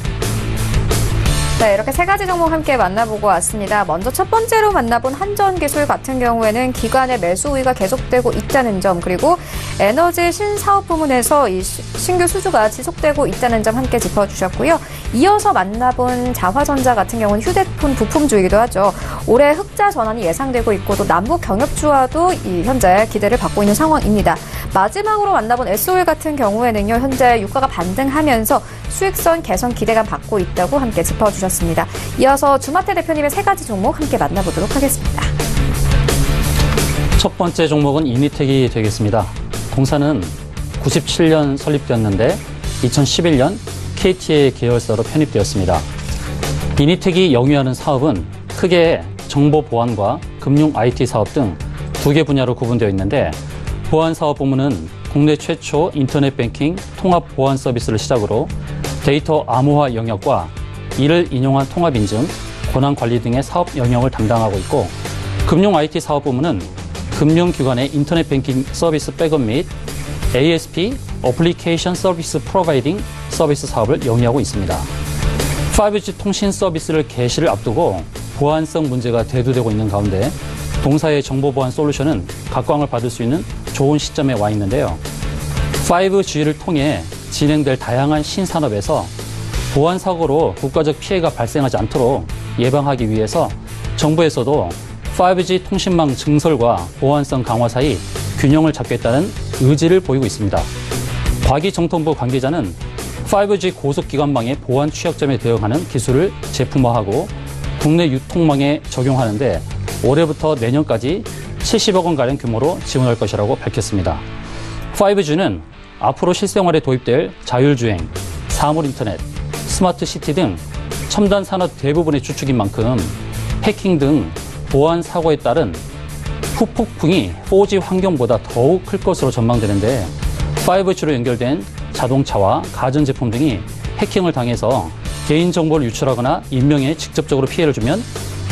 네, 이렇게 세 가지 종목 함께 만나보고 왔습니다. 먼저 첫 번째로 만나본 한전기술 같은 경우에는 기관의 매수 우위가 계속되고 있다는 점, 그리고 에너지 신사업 부문에서 이 신규 수주가 지속되고 있다는 점 함께 짚어주셨고요. 이어서 만나본 자화전자 같은 경우는 휴대폰 부품주이기도 하죠. 올해 흑자 전환이 예상되고 있고 또 남북 경협주와도 현재 기대를 받고 있는 상황입니다. 마지막으로 만나본 S51 같은 경우에는요, 현재 유가가 반등하면서 수익성 개선 기대감 받고 있다고 함께 짚어주셨습니다. 이어서 주마태 대표님의 세 가지 종목 함께 만나보도록 하겠습니다. 첫 번째 종목은 이니텍이 되겠습니다. 동사는 97년 설립되었는데 2011년 KT의 계열사로 편입되었습니다. 이니텍이 영위하는 사업은 크게 정보 보안과 금융 IT 사업 등 두 개 분야로 구분되어 있는데, 보안 사업 부문은 국내 최초 인터넷 뱅킹 통합 보안 서비스를 시작으로 데이터 암호화 영역과 이를 인용한 통합 인증, 권한 관리 등의 사업 영역을 담당하고 있고, 금융 IT 사업 부문은 금융기관의 인터넷 뱅킹 서비스 백업 및 ASP, 어플리케이션 서비스 프로바이딩 서비스 사업을 영위하고 있습니다. 5G 통신 서비스를 개시를 앞두고 보안성 문제가 대두되고 있는 가운데 동사의 정보보안 솔루션은 각광을 받을 수 있는 좋은 시점에 와 있는데요. 5G를 통해 진행될 다양한 신산업에서 보안 사고로 국가적 피해가 발생하지 않도록 예방하기 위해서 정부에서도 5G 통신망 증설과 보안성 강화 사이 균형을 잡겠다는 의지를 보이고 있습니다. 과기정통부 관계자는 5G 고속기관망의 보안 취약점에 대응하는 기술을 제품화하고 국내 유통망에 적용하는데 올해부터 내년까지 70억 원가량 규모로 지원할 것이라고 밝혔습니다. 5G는 앞으로 실생활에 도입될 자율주행, 사물인터넷, 스마트시티 등 첨단 산업 대부분의 주축인 만큼 해킹 등 보안 사고에 따른 후폭풍이 4G 환경보다 더욱 클 것으로 전망되는데, 5G로 연결된 자동차와 가전제품 등이 해킹을 당해서 개인정보를 유출하거나 인명에 직접적으로 피해를 주면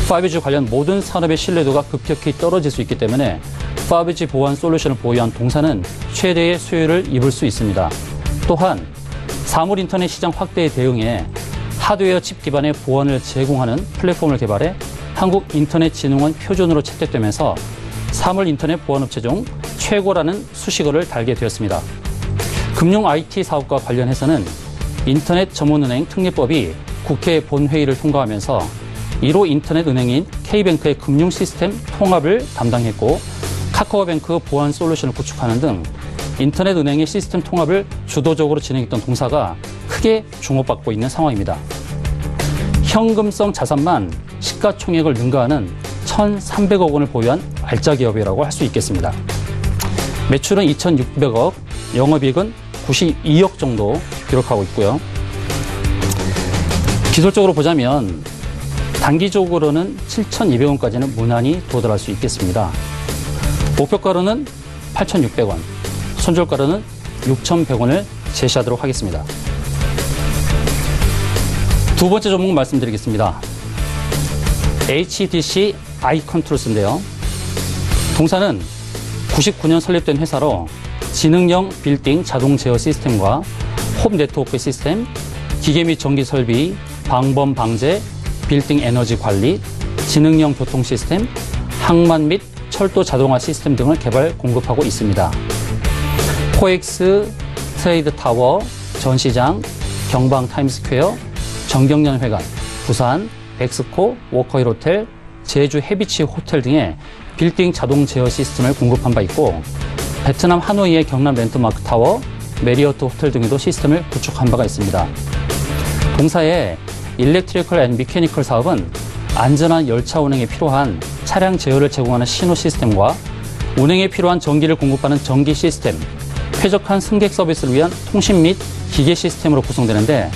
5G 관련 모든 산업의 신뢰도가 급격히 떨어질 수 있기 때문에 5G 보안 솔루션을 보유한 동사는 최대의 수혜를 입을 수 있습니다. 또한 사물인터넷 시장 확대에 대응해 하드웨어 칩 기반의 보안을 제공하는 플랫폼을 개발해 한국인터넷진흥원 표준으로 채택되면서 사물인터넷 보안업체 중 최고라는 수식어를 달게 되었습니다. 금융 IT 사업과 관련해서는 인터넷 전문은행 특례법이 국회 본회의를 통과하면서 1호 인터넷 은행인 K뱅크의 금융 시스템 통합을 담당했고, 카카오뱅크 보안 솔루션을 구축하는 등 인터넷 은행의 시스템 통합을 주도적으로 진행했던 동사가 크게 주목받고 있는 상황입니다. 현금성 자산만 시가총액을 능가하는 1,300억 원을 보유한 알짜 기업이라고 할 수 있겠습니다. 매출은 2,600억, 영업이익은 92억 정도 기록하고 있고요. 기술적으로 보자면 단기적으로는 7,200원까지는 무난히 도달할 수 있겠습니다. 목표가로는 8,600원, 손절가로는 6,100원을 제시하도록 하겠습니다. 두 번째 종목 말씀드리겠습니다. HDC 아이컨트롤스인데요. 동사는 99년 설립된 회사로 지능형 빌딩 자동 제어 시스템과 홈 네트워크 시스템, 기계 및 전기 설비, 방범 방제, 빌딩 에너지 관리, 지능형 교통 시스템, 항만 및 철도 자동화 시스템 등을 개발 공급하고 있습니다. 코엑스, 트레이드 타워, 전시장, 경방 타임스퀘어, 정경련 회관, 부산, 엑스코, 워커힐 호텔, 제주 해비치 호텔 등의 빌딩 자동 제어 시스템을 공급한 바 있고, 베트남 하노이의 경남 랜드마크 타워, 메리어트 호텔 등에도 시스템을 구축한 바가 있습니다. 동사의 일렉트리컬 앤 미케니컬 사업은 안전한 열차 운행에 필요한 차량 제어를 제공하는 신호 시스템과 운행에 필요한 전기를 공급하는 전기 시스템, 쾌적한 승객 서비스를 위한 통신 및 기계 시스템으로 구성되는데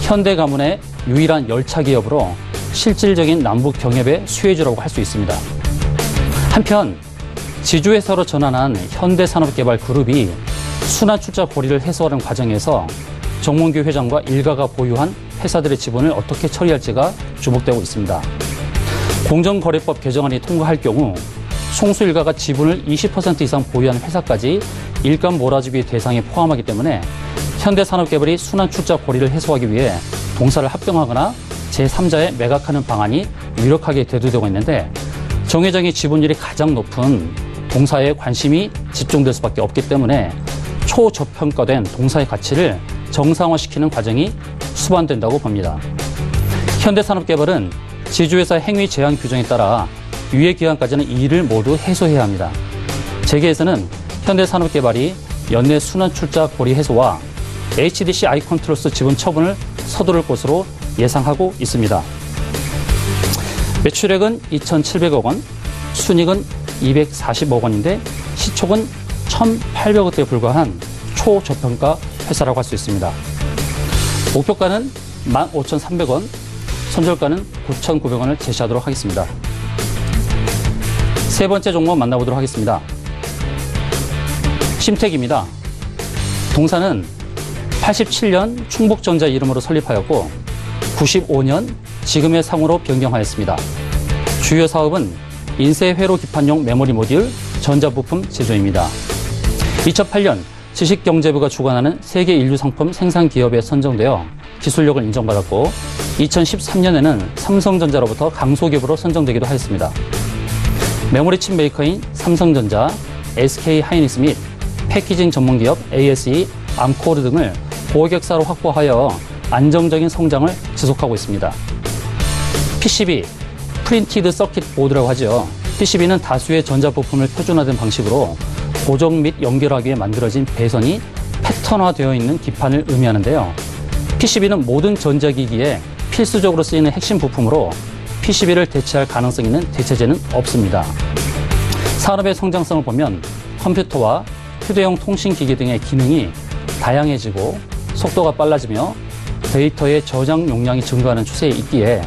현대 가문의 유일한 열차 기업으로 실질적인 남북 경협의 수혜주라고 할 수 있습니다. 한편 지주회사로 전환한 현대산업개발그룹이 순환 출자 고리를 해소하는 과정에서 정몽규 회장과 일가가 보유한 회사들의 지분을 어떻게 처리할지가 주목되고 있습니다. 공정거래법 개정안이 통과할 경우 총수 일가가 지분을 20% 이상 보유한 회사까지 일감 몰아주기 대상에 포함하기 때문에 현대산업개발이 순환 출자 고리를 해소하기 위해 동사를 합병하거나 제3자에 매각하는 방안이 유력하게 대두되고 있는데 정 회장의 지분율이 가장 높은 동사에 관심이 집중될 수밖에 없기 때문에 초저평가된 동사의 가치를 정상화시키는 과정이 수반된다고 봅니다. 현대산업개발은 지주회사 행위 제한 규정에 따라 유예 기간까지는 이 일을 모두 해소해야 합니다. 재계에서는 현대산업개발이 연내 순환 출자 고리 해소와 HDC 아이컨트롤스 지분 처분을 서두를 것으로 예상하고 있습니다. 매출액은 2,700억 원, 순이익은 240억 원인데 시총은 1,800억대에 불과한 초저평가 회사라고 할 수 있습니다. 목표가는 15,300원, 손절가는 9,900원을 제시하도록 하겠습니다. 세 번째 종목 만나보도록 하겠습니다. 심택입니다. 동사는 87년 충북전자 이름으로 설립하였고 95년 지금의 상호로 변경하였습니다. 주요 사업은 인쇄 회로 기판용 메모리 모듈, 전자부품 제조입니다. 2008년 지식경제부가 주관하는 세계 인류 상품 생산 기업에 선정되어 기술력을 인정받았고 2013년에는 삼성전자로부터 강소기업으로 선정되기도 하였습니다. 메모리 칩 메이커인 삼성전자, SK하이닉스 및 패키징 전문기업 ASE, 암코르 등을 고객사로 확보하여 안정적인 성장을 지속하고 있습니다. PCB, 프린티드 서킷 보드라고 하죠. PCB는 다수의 전자부품을 표준화된 방식으로 고정 및 연결하기 위해 만들어진 배선이 패턴화되어 있는 기판을 의미하는데요. PCB는 모든 전자기기에 필수적으로 쓰이는 핵심 부품으로 PCB를 대체할 가능성 있는 대체제는 없습니다. 산업의 성장성을 보면 컴퓨터와 휴대용 통신기기 등의 기능이 다양해지고 속도가 빨라지며 데이터의 저장 용량이 증가하는 추세에 있기에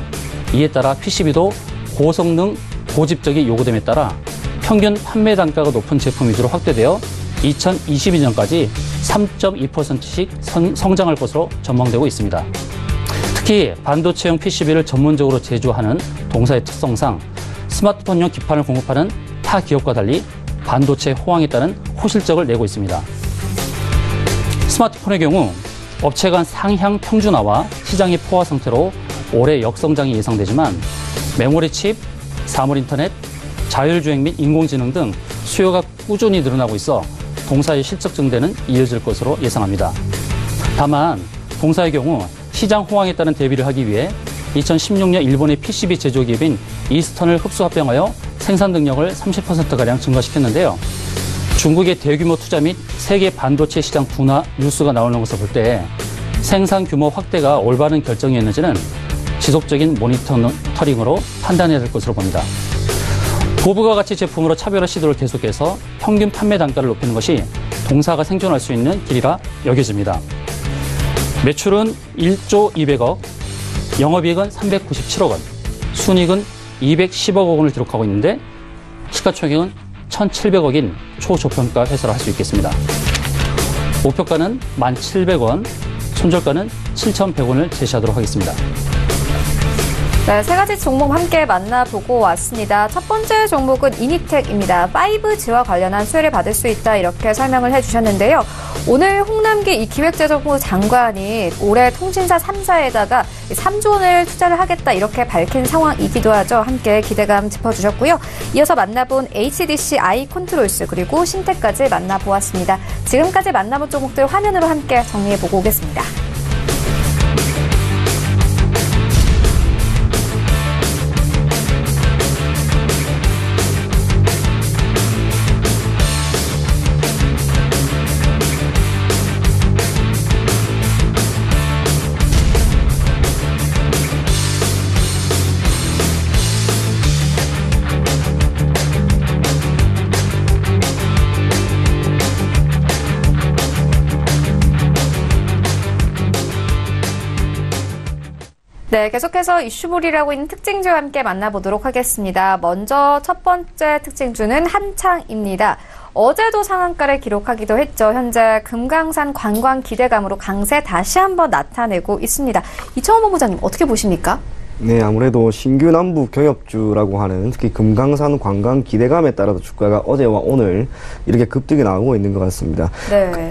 이에 따라 PCB도 고성능, 고집적이 요구됨에 따라 평균 판매 단가가 높은 제품 위주로 확대되어 2022년까지 3.2%씩 성장할 것으로 전망되고 있습니다. 특히 반도체용 PCB를 전문적으로 제조하는 동사의 특성상 스마트폰용 기판을 공급하는 타 기업과 달리 반도체 호황에 따른 호실적을 내고 있습니다. 스마트폰의 경우 업체 간 상향 평준화와 시장의 포화 상태로 올해 역성장이 예상되지만 메모리 칩, 사물 인터넷, 자율주행 및 인공지능 등 수요가 꾸준히 늘어나고 있어 동사의 실적 증대는 이어질 것으로 예상합니다. 다만 동사의 경우 시장 호황에 따른 대비를 하기 위해 2016년 일본의 PCB 제조기업인 이스턴을 흡수 합병하여 생산 능력을 30%가량 증가시켰는데요. 중국의 대규모 투자 및 세계 반도체 시장 둔화 뉴스가 나오는 것을 볼 때 생산 규모 확대가 올바른 결정이었는지는 지속적인 모니터링으로 판단해야 될 것으로 봅니다. 고부가 가치 제품으로 차별화 시도를 계속해서 평균 판매 단가를 높이는 것이 동사가 생존할 수 있는 길이라 여겨집니다. 매출은 1조 200억, 영업이익은 397억 원, 순이익은 210억 원을 기록하고 있는데 시가총액은 1,700억인 초저평가 회사라 할 수 있겠습니다. 목표가는 1,700원, 손절가는 7,100원을 제시하도록 하겠습니다. 네, 세 가지 종목 함께 만나보고 왔습니다. 첫 번째 종목은 이니텍입니다. 5G와 관련한 수혜를 받을 수 있다 이렇게 설명을 해주셨는데요. 오늘 홍남기 이 기획재정부 장관이 올해 통신사 3사에다가 3조 원을 투자를 하겠다 이렇게 밝힌 상황이기도 하죠. 함께 기대감 짚어주셨고요. 이어서 만나본 HDC 아이컨트롤스 그리고 신텍까지 만나보았습니다. 지금까지 만나본 종목들 화면으로 함께 정리해보고 오겠습니다. 네, 계속해서 이슈몰이라고 있는 특징주와 함께 만나보도록 하겠습니다. 먼저 첫 번째 특징주는 한창입니다. 어제도 상한가를 기록하기도 했죠. 현재 금강산 관광 기대감으로 강세 다시 한번 나타내고 있습니다. 이청원 본부장님 어떻게 보십니까? 네, 아무래도 신규 남북 경협주라고 하는 특히 금강산 관광 기대감에 따라서 주가가 어제와 오늘 이렇게 급등이 나오고 있는 것 같습니다. 네.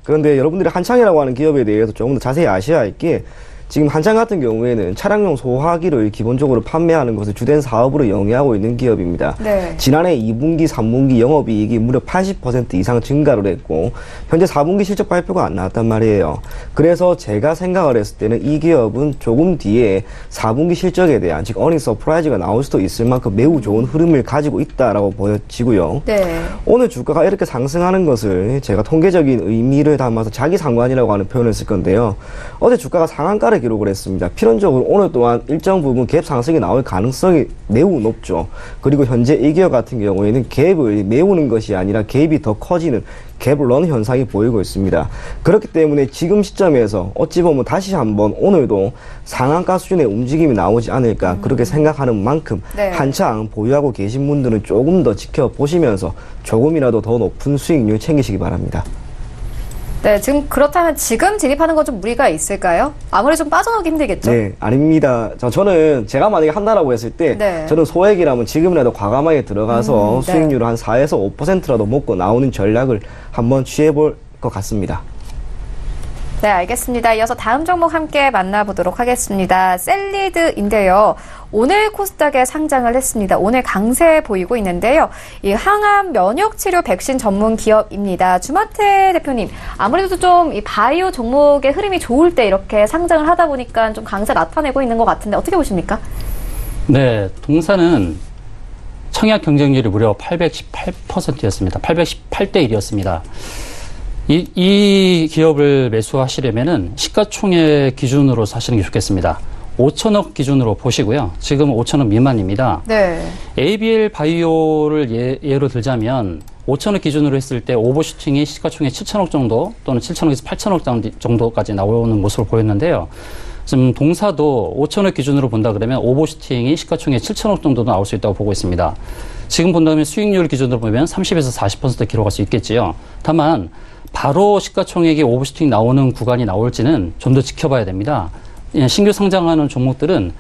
그런데 여러분들이 한창이라고 하는 기업에 대해서 조금 더 자세히 아셔야 할 게 지금 한창 같은 경우에는 차량용 소화기를 기본적으로 판매하는 것을 주된 사업으로 영위하고 있는 기업입니다. 네. 지난해 2분기, 3분기 영업이익이 무려 80% 이상 증가를 했고 현재 4분기 실적 발표가 안 나왔단 말이에요. 그래서 제가 생각을 했을 때는 이 기업은 조금 뒤에 4분기 실적에 대한 즉 어닝 서프라이즈가 나올 수도 있을 만큼 매우 좋은 흐름을 가지고 있다라고 보여지고요. 네. 오늘 주가가 이렇게 상승하는 것을 제가 통계적인 의미를 담아서 자기상관이라고 하는 표현을 쓸 건데요. 어제 주가가 상한가를 기록을 했습니다. 필연적으로 오늘 또한 일정 부분 갭 상승이 나올 가능성이 매우 높죠. 그리고 현재 이 기업 같은 경우에는 갭을 메우는 것이 아니라 갭이 더 커지는 갭런 현상이 보이고 있습니다. 그렇기 때문에 지금 시점에서 어찌 보면 다시 한번 오늘도 상한가 수준의 움직임이 나오지 않을까 그렇게 생각하는 만큼 네. 한창 보유하고 계신 분들은 조금 더 지켜보시면서 조금이라도 더 높은 수익률 챙기시기 바랍니다. 네, 지금 그렇다면 지금 진입하는 건 좀 무리가 있을까요? 아무래도 좀 빠져나오기 힘들겠죠? 네, 아닙니다. 저는 제가 만약에 한다라고 했을 때 네. 저는 소액이라면 지금이라도 과감하게 들어가서 네. 수익률을 한 4에서 5%라도 먹고 나오는 전략을 한번 취해볼 것 같습니다. 네, 알겠습니다. 이어서 다음 종목 함께 만나보도록 하겠습니다. 셀리드인데요. 오늘 코스닥에 상장을 했습니다. 오늘 강세 보이고 있는데요. 이 항암 면역 치료 백신 전문 기업입니다. 주마태 대표님, 아무래도 좀 이 바이오 종목의 흐름이 좋을 때 이렇게 상장을 하다 보니까 좀 강세 나타내고 있는 것 같은데 어떻게 보십니까? 네, 동사는 청약 경쟁률이 무려 818%였습니다. 818대 1이었습니다. 이 기업을 매수하시려면은 시가총액 기준으로 사시는 게 좋겠습니다. 5천억 기준으로 보시고요. 지금 5천억 미만입니다. 네. ABL 바이오를 예로 들자면 5천억 기준으로 했을 때 오버슈팅이 시가총액 7천억 정도 또는 7천억에서 8천억 정도까지 나오는 모습을 보였는데요. 지금 동사도 5천억 기준으로 본다 그러면 오버슈팅이 시가총액 7천억 정도도 나올 수 있다고 보고 있습니다. 지금 본다면 수익률 기준으로 보면 30에서 40% 기록할 수 있겠지요. 다만 바로 시가총액이 오버슈팅 나오는 구간이 나올지는 좀 더 지켜봐야 됩니다. 신규 상장하는 종목들은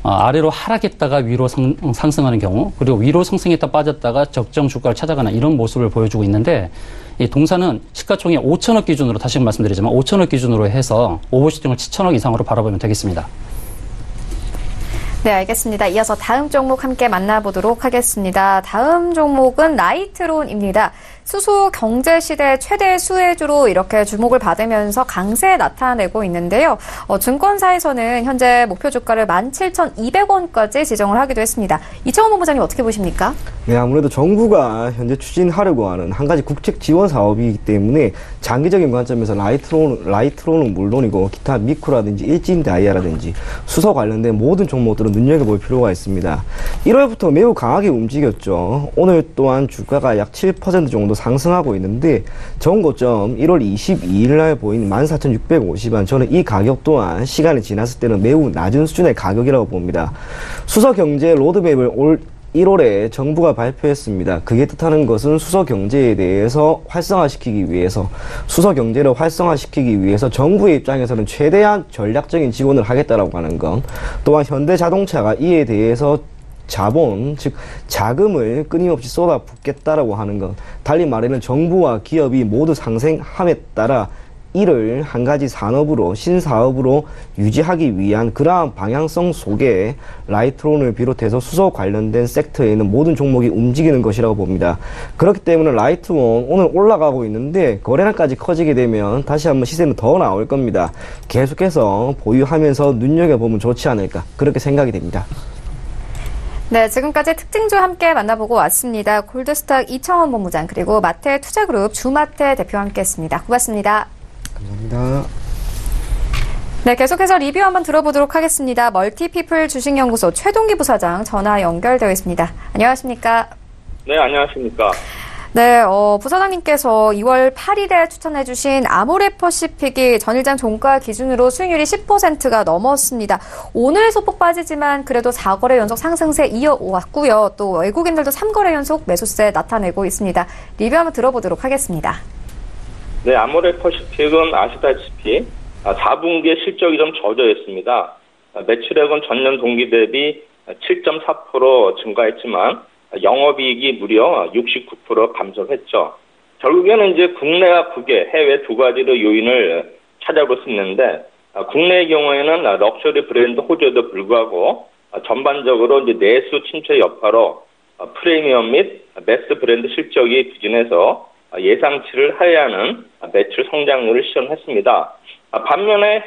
아래로 하락했다가 위로 상승하는 경우, 그리고 위로 상승했다 빠졌다가 적정 주가를 찾아가는 이런 모습을 보여주고 있는데, 이 동사는 시가총액 5천억 기준으로, 다시 말씀드리지만 5천억 기준으로 해서 오버슈팅을 7천억 이상으로 바라보면 되겠습니다. 네, 알겠습니다. 이어서 다음 종목 함께 만나보도록 하겠습니다. 다음 종목은 라이트론입니다. 수소 경제 시대 최대 수혜주로 이렇게 주목을 받으면서 강세 나타내고 있는데요. 증권사에서는 현재 목표 주가를 17,200원까지 지정을 하기도 했습니다. 이청원 본부장님 어떻게 보십니까? 네, 아무래도 정부가 현재 추진하려고 하는 한 가지 국책 지원 사업이기 때문에 장기적인 관점에서 라이트론은 물론이고 기타 미쿠라든지 일진 다이아라든지 수소 관련된 모든 종목들은 눈여겨볼 필요가 있습니다. 1월부터 매우 강하게 움직였죠. 오늘 또한 주가가 약 7% 정도 상승하고 있는데 전고점 1월 22일 날 보인 14,650원, 저는 이 가격 또한 시간이 지났을 때는 매우 낮은 수준의 가격이라고 봅니다. 수소 경제 로드맵을 올 1월에 정부가 발표했습니다. 그게 뜻하는 것은 수소 경제에 대해서 활성화시키기 위해서, 수소 경제를 활성화시키기 위해서 정부의 입장에서는 최대한 전략적인 지원을 하겠다라고 하는 것, 또한 현대자동차가 이에 대해서 자본, 즉 자금을 끊임없이 쏟아붓겠다라고 하는 것, 달리 말하면 정부와 기업이 모두 상생함에 따라 이를 한 가지 산업으로, 신사업으로 유지하기 위한 그러한 방향성 속에 라이트론을 비롯해서 수소 관련된 섹터에 있는 모든 종목이 움직이는 것이라고 봅니다. 그렇기 때문에 라이트론 오늘 올라가고 있는데 거래량까지 커지게 되면 다시 한번 시세는 더 나올 겁니다. 계속해서 보유하면서 눈여겨보면 좋지 않을까, 그렇게 생각이 됩니다. 네, 지금까지 특징주 함께 만나보고 왔습니다. 골드스탁 이청원 본부장, 그리고 마태 투자그룹 주마태 대표와 함께했습니다. 고맙습니다. 감사합니다. 네, 계속해서 리뷰 한번 들어보도록 하겠습니다. 멀티피플 주식연구소 최동기 부사장 전화 연결되어 있습니다. 안녕하십니까? 네, 안녕하십니까? 네, 부사장님께서 2월 8일에 추천해주신 아모레퍼시픽이 전일장 종가 기준으로 수익률이 10%가 넘었습니다. 오늘 소폭 빠지지만 그래도 4거래 연속 상승세 이어왔고요. 또 외국인들도 3거래 연속 매수세 나타내고 있습니다. 리뷰 한번 들어보도록 하겠습니다. 네, 아모레퍼시픽은 아시다시피 4분기에 실적이 좀 저조했습니다. 매출액은 전년 동기 대비 7.4% 증가했지만 영업이익이 무려 69% 감소했죠. 결국에는 이제 국내와 국외, 해외 두 가지로 요인을 찾아볼 수 있는데, 국내의 경우에는 럭셔리 브랜드 호재도 불구하고 전반적으로 이제 내수 침체 여파로 프리미엄 및 매스 브랜드 실적이 부진해서 예상치를 하회하는 매출 성장률을 시현했습니다. 반면에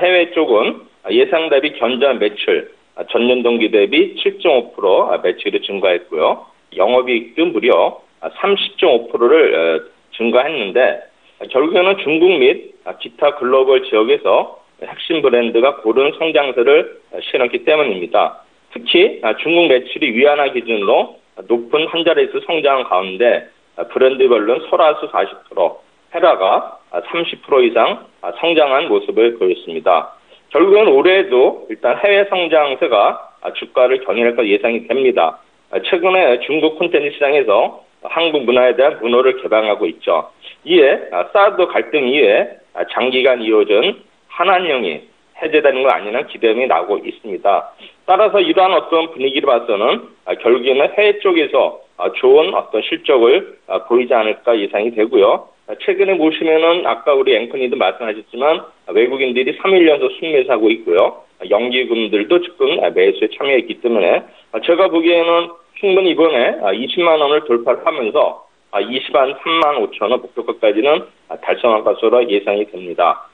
해외 쪽은 예상 대비 견조한 매출, 전년 동기 대비 7.5% 매출이 증가했고요. 영업이익도 무려 30.5%를 증가했는데 결국에는 중국 및 기타 글로벌 지역에서 핵심 브랜드가 고른 성장세를 실었기 때문입니다. 특히 중국 매출이 위안화 기준으로 높은 한 자릿수 성장 가운데 브랜드별로는 설화수 40%, 헤라가 30% 이상 성장한 모습을 보였습니다. 결국에는 올해에도 일단 해외 성장세가 주가를 견인할 것 예상이 됩니다. 최근에 중국 콘텐츠 시장에서 한국 문화에 대한 문호를 개방하고 있죠. 이에 사드 갈등 이후에 장기간 이어진 한한령이 해제되는 거 아니냐는 기대감이 나오고 있습니다. 따라서 이러한 어떤 분위기를 봐서는 결국에는 해외 쪽에서 좋은 어떤 실적을 보이지 않을까 예상이 되고요. 최근에 보시면은 아까 우리 앵커님도 말씀하셨지만 외국인들이 3일 연속 순매수하고 있고요. 연기금들도 지금 매수에 참여했기 때문에 제가 보기에는 충분히 이번에 20만 원을 돌파하면서 23만 5천 원 목표가까지는 달성할 것으로 예상이 됩니다.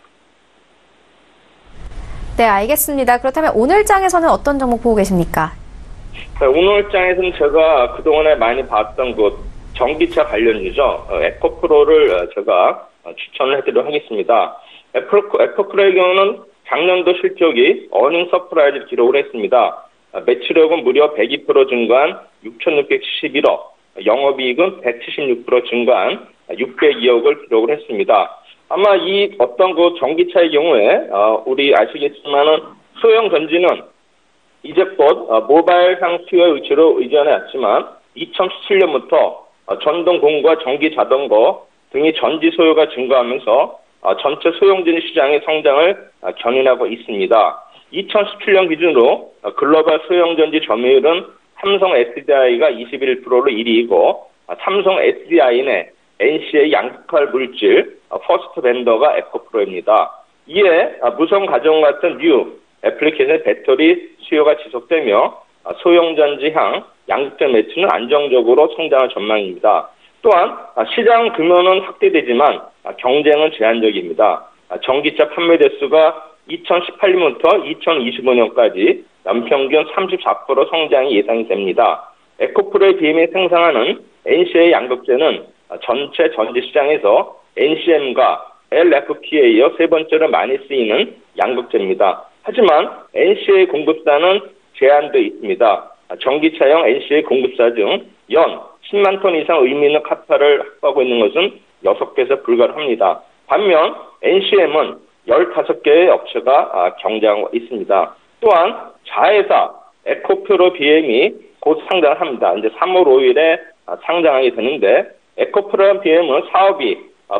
네, 알겠습니다. 그렇다면 오늘 장에서는 어떤 종목 보고 계십니까? 네, 오늘 장에서는 제가 그동안에 많이 봤던 전기차 관련주죠. 에코프로를 제가 추천을 해드리도록 하겠습니다. 에코프로의 경우는 작년도 실적이 어닝 서프라이즈를 기록을 했습니다. 매출액은 무려 102% 증가한 6,671억, 영업이익은 176% 증가한 602억을 기록을 했습니다. 아마 이 어떤 전기차의 경우에 우리 아시겠지만은 소형 전지는 이제 곧 모바일상 수요 위치로 의존해 왔지만 2017년부터 전동 공구와 전기 자전거 등이 전지 소요가 증가하면서 전체 소형전지 시장의 성장을 견인하고 있습니다. 2017년 기준으로 글로벌 소형전지 점유율은 삼성 SDI가 21%로 1위이고 삼성 SDI 내 NC의 양극화 물질 퍼스트 벤더가 에코프로입니다. 이에 무선 가전 같은 뉴 애플리케이션 배터리 수요가 지속되며 소형전지향 양극재 매출은 안정적으로 성장할 전망입니다. 또한 시장 규모는 확대되지만 경쟁은 제한적입니다. 전기차 판매 대수가 2018년부터 2025년까지 연평균 34% 성장이 예상이 됩니다. 에코프로의 BM이 생산하는 NC의 양극재는 전체 전지 시장에서 NCM과 LFP에 이어 세 번째로 많이 쓰이는 양극재입니다. 하지만 NC의 공급사는 제한되어 있습니다. 전기차용 NC의 공급사 중 연 10만 톤 이상 의미 있는 카파를 확보하고 있는 것은 6개에서 불가합니다. 반면 NCM은 15개의 업체가 경쟁하고 있습니다. 또한 자회사 에코프로 BM이 곧 상장을 합니다. 이제 3월 5일에 상장하게 되는데 에코프로 BM은 사업이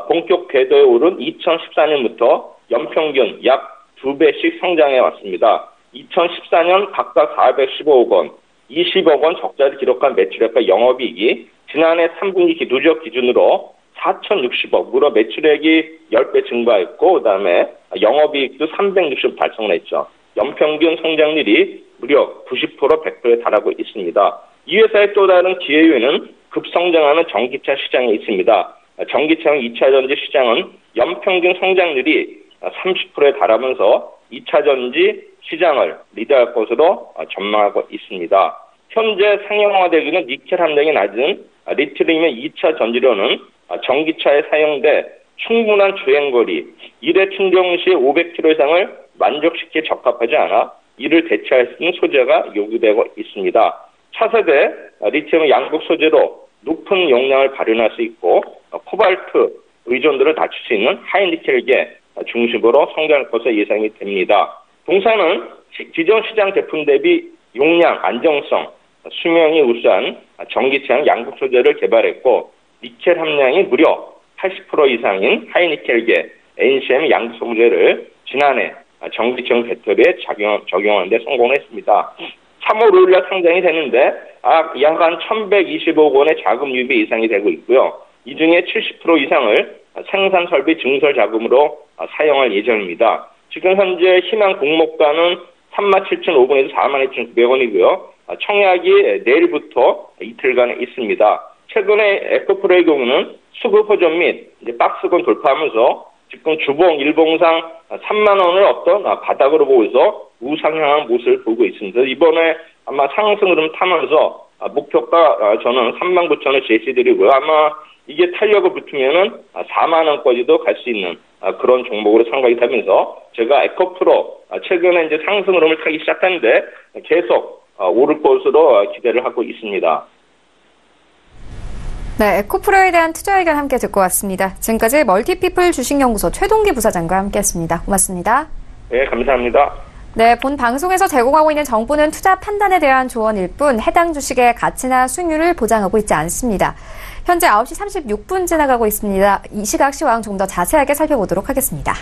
본격 궤도에 오른 2014년부터 연평균 약 2배씩 성장해 왔습니다. 2014년 각각 415억 원, 20억 원 적자를 기록한 매출액과 영업이익이 지난해 3분기 누적 기준으로 4,060억, 무려 매출액이 10배 증가했고 그다음에 영업이익도 360억 달성을 했죠. 연평균 성장률이 무려 90%, 100%에 달하고 있습니다. 이 회사의 또 다른 기회 요인은 급성장하는 전기차 시장에 있습니다. 전기차용 2차 전지 시장은 연평균 성장률이 30%에 달하면서 2차 전지 시장을 리드할 것으로 전망하고 있습니다. 현재 상용화되기는 니켈 함량이 낮은 리튬의 2차 전지료는 전기차에 사용돼 충분한 주행거리, 1회 충전 시 500km 이상을 만족시키기에 적합하지 않아 이를 대체할 수 있는 소재가 요구되고 있습니다. 차세대 리튬 양극 소재로 높은 용량을 발현할 수 있고 코발트 의존도를 낮출 수 있는 하이니켈계 중심으로 성장할 것으로 예상이 됩니다. 동사는 기존 시장 제품 대비 용량, 안정성, 수명이 우수한 전기차용 양극 소재를 개발했고 니켈 함량이 무려 80% 이상인 하이니켈계 NCM 양극 소재를 지난해 전기차용 배터리에 적용하는 데 성공했습니다. 3월 5일날 상장이 되는데 약 한 1,125억 원의 자금 유비 예상이 되고 있고요. 이 중에 70% 이상을 생산 설비 증설 자금으로 사용할 예정입니다. 지금 현재 희망 공모가는 37,500원에서 42,900원이고요. 청약이 내일부터 이틀간 있습니다. 최근에 에코프로의 경우는 수급 호전 및 이제 박스권 돌파하면서 지금 주봉 일봉상 3만 원을 어떤 바닥으로 보고서 우상향한 모습을 보고 있습니다. 이번에 아마 상승 흐름 타면서 목표가 저는 39,000원 제시드리고요. 아마 이게 탄력을 붙으면은 4만 원까지도 갈 수 있는 그런 종목으로 생각이 되면서 제가 에코프로 최근에 이제 상승 흐름을 타기 시작했는데 계속 오를 것으로 기대를 하고 있습니다. 네, 에코프로에 대한 투자 의견 함께 듣고 왔습니다. 지금까지 멀티피플 주식연구소 최동기 부사장과 함께했습니다. 고맙습니다. 네, 감사합니다. 네, 본 방송에서 제공하고 있는 정보는 투자 판단에 대한 조언일 뿐 해당 주식의 가치나 수익률을 보장하고 있지 않습니다. 현재 9시 36분 지나가고 있습니다. 이 시각 시황 좀 더 자세하게 살펴보도록 하겠습니다.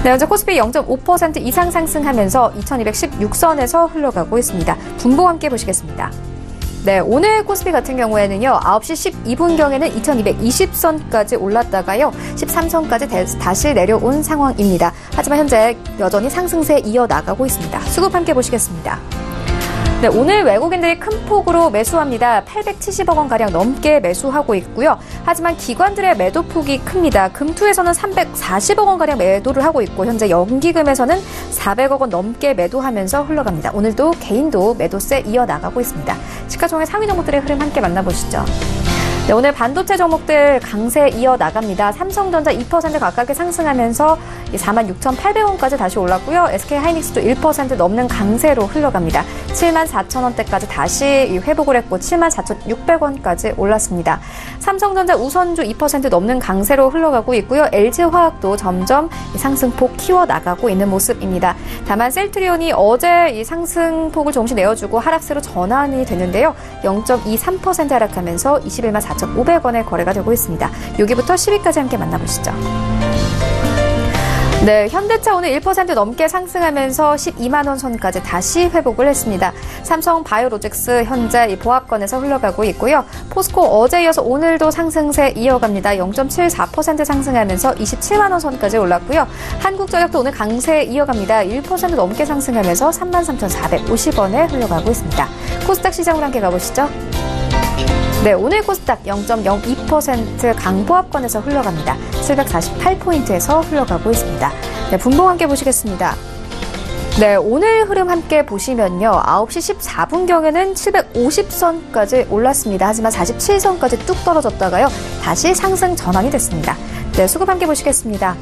네, 현재 코스피 0.5% 이상 상승하면서 2216선에서 흘러가고 있습니다. 분봉 함께 보시겠습니다. 네, 오늘 코스피 같은 경우에는요, 9시 12분경에는 2220선까지 올랐다가요, 13선까지 다시 내려온 상황입니다. 하지만 현재 여전히 상승세 이어나가고 있습니다. 수급 함께 보시겠습니다. 네, 오늘 외국인들이 큰 폭으로 매수합니다. 870억 원가량 넘게 매수하고 있고요. 하지만 기관들의 매도폭이 큽니다. 금투에서는 340억 원가량 매도를 하고 있고 현재 연기금에서는 400억 원 넘게 매도하면서 흘러갑니다. 오늘도 개인도 매도세 이어나가고 있습니다. 시가총액 상위 종목들의 흐름 함께 만나보시죠. 네, 오늘 반도체 종목들 강세 이어나갑니다. 삼성전자 2% 가깝게 상승하면서 46,800원까지 다시 올랐고요. SK하이닉스도 1% 넘는 강세로 흘러갑니다. 74,000원대까지 다시 회복을 했고 74,600원까지 올랐습니다. 삼성전자 우선주 2% 넘는 강세로 흘러가고 있고요. LG화학도 점점 상승폭 키워나가고 있는 모습입니다. 다만 셀트리온이 어제 이 상승폭을 조금씩 내어주고 하락세로 전환이 됐는데요. 0.23% 하락하면서 21만 4,500원에 거래가 되고 있습니다. 6위부터 10위까지 함께 만나보시죠. 네, 현대차 오늘 1% 넘게 상승하면서 12만 원 선까지 다시 회복을 했습니다. 삼성 바이오로직스 현재 이 보합권에서 흘러가고 있고요. 포스코 어제 이어서 오늘도 상승세 이어갑니다. 0.74% 상승하면서 27만 원 선까지 올랐고요. 한국전력도 오늘 강세 이어갑니다. 1% 넘게 상승하면서 33,450원에 흘러가고 있습니다. 코스닥 시장으로 함께 가보시죠. 네, 오늘 코스닥 0.02% 강보합권에서 흘러갑니다. 748포인트에서 흘러가고 있습니다. 네, 분봉 함께 보시겠습니다. 네, 오늘 흐름 함께 보시면요. 9시 14분경에는 750선까지 올랐습니다. 하지만 47선까지 뚝 떨어졌다가요. 다시 상승 전환이 됐습니다. 네, 수급 함께 보시겠습니다.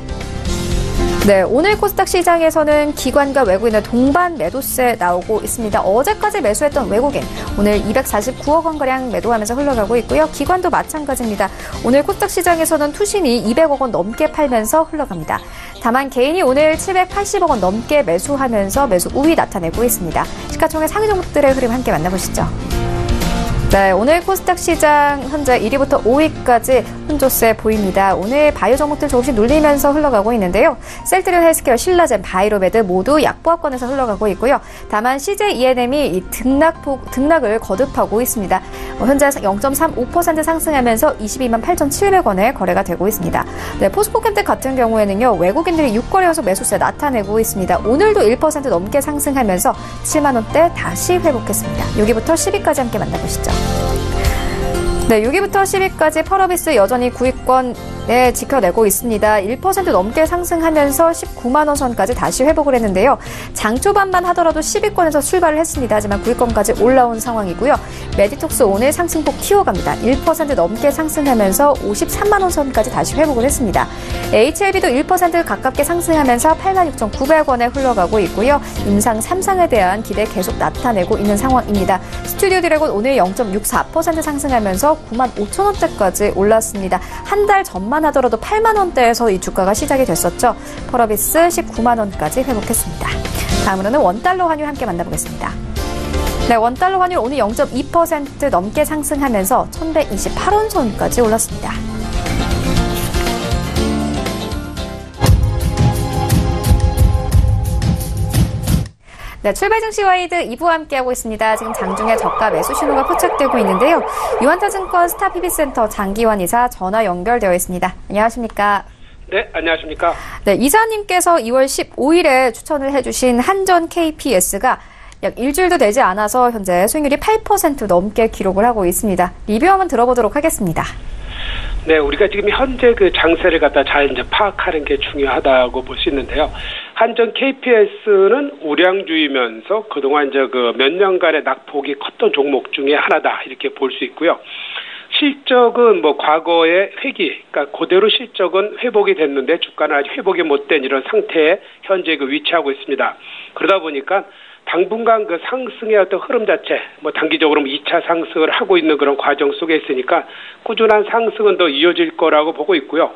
네, 오늘 코스닥 시장에서는 기관과 외국인의 동반 매도세 나오고 있습니다. 어제까지 매수했던 외국인 오늘 249억 원가량 매도하면서 흘러가고 있고요. 기관도 마찬가지입니다. 오늘 코스닥 시장에서는 투신이 200억 원 넘게 팔면서 흘러갑니다. 다만 개인이 오늘 780억 원 넘게 매수하면서 매수 우위 나타내고 있습니다. 시가총액 상위 종목들의 흐름 함께 만나보시죠. 네, 오늘 코스닥 시장 현재 1위부터 5위까지 혼조세 보입니다. 오늘 바이오 종목들 조금씩 눌리면서 흘러가고 있는데요. 셀트리온 헬스케어, 신라젠, 바이로메드 모두 약보합권에서 흘러가고 있고요. 다만 CJ ENM이 이 등락을 거듭하고 있습니다. 현재 0.35% 상승하면서 22만 8,700원에 거래가 되고 있습니다. 네, 포스코캠텍 같은 경우에는요. 외국인들이 6거래 연속 매수세 나타내고 있습니다. 오늘도 1% 넘게 상승하면서 7만 원대 다시 회복했습니다. 6위부터 10위까지 함께 만나보시죠. 네, 6위부터 10위까지 펄어비스 여전히 9위권 네, 지켜내고 있습니다. 1% 넘게 상승하면서 19만 원 선까지 다시 회복을 했는데요. 장 초반만 하더라도 10위권에서 출발을 했습니다. 하지만 9위권까지 올라온 상황이고요. 메디톡스 오늘 상승폭 키워갑니다. 1% 넘게 상승하면서 53만 원 선까지 다시 회복을 했습니다. HLB도 1% 가깝게 상승하면서 86,900원에 흘러가고 있고요. 임상 3상에 대한 기대 계속 나타내고 있는 상황입니다. 스튜디오 드래곤 오늘 0.64% 상승하면서 9만 5천 원대까지 올랐습니다. 한 달 전만 하더라도 8만 원대에서 이 주가가 시작이 됐었죠. 펄어비스 19만 원까지 회복했습니다. 다음으로는 원달러 환율 함께 만나보겠습니다. 네, 원달러 환율 오늘 0.2% 넘게 상승하면서 1,128원 선까지 올랐습니다. 네, 출발 증시 와이드 2부 함께하고 있습니다. 지금 장중에 저가 매수 신호가 포착되고 있는데요. 유한타증권 스타PB센터 장기환 이사 전화 연결되어 있습니다. 안녕하십니까? 네, 안녕하십니까? 네, 이사님께서 2월 15일에 추천을 해주신 한전 KPS가 약 일주일도 되지 않아서 현재 수익률이 8% 넘게 기록을 하고 있습니다. 리뷰 한번 들어보도록 하겠습니다. 네, 우리가 지금 현재 그 장세를 갖다 잘 이제 파악하는 게 중요하다고 볼 수 있는데요. 한전 KPS는 우량주이면서 그동안 이제 그 몇 년간의 낙폭이 컸던 종목 중에 하나다 이렇게 볼 수 있고요. 실적은 뭐 과거의 회기, 그러니까 그대로 실적은 회복이 됐는데 주가는 아직 회복이 못된 이런 상태에 현재 그 위치하고 있습니다. 그러다 보니까 당분간 그 상승의 어떤 흐름 자체, 뭐 단기적으로 2차 상승을 하고 있는 그런 과정 속에 있으니까 꾸준한 상승은 더 이어질 거라고 보고 있고요.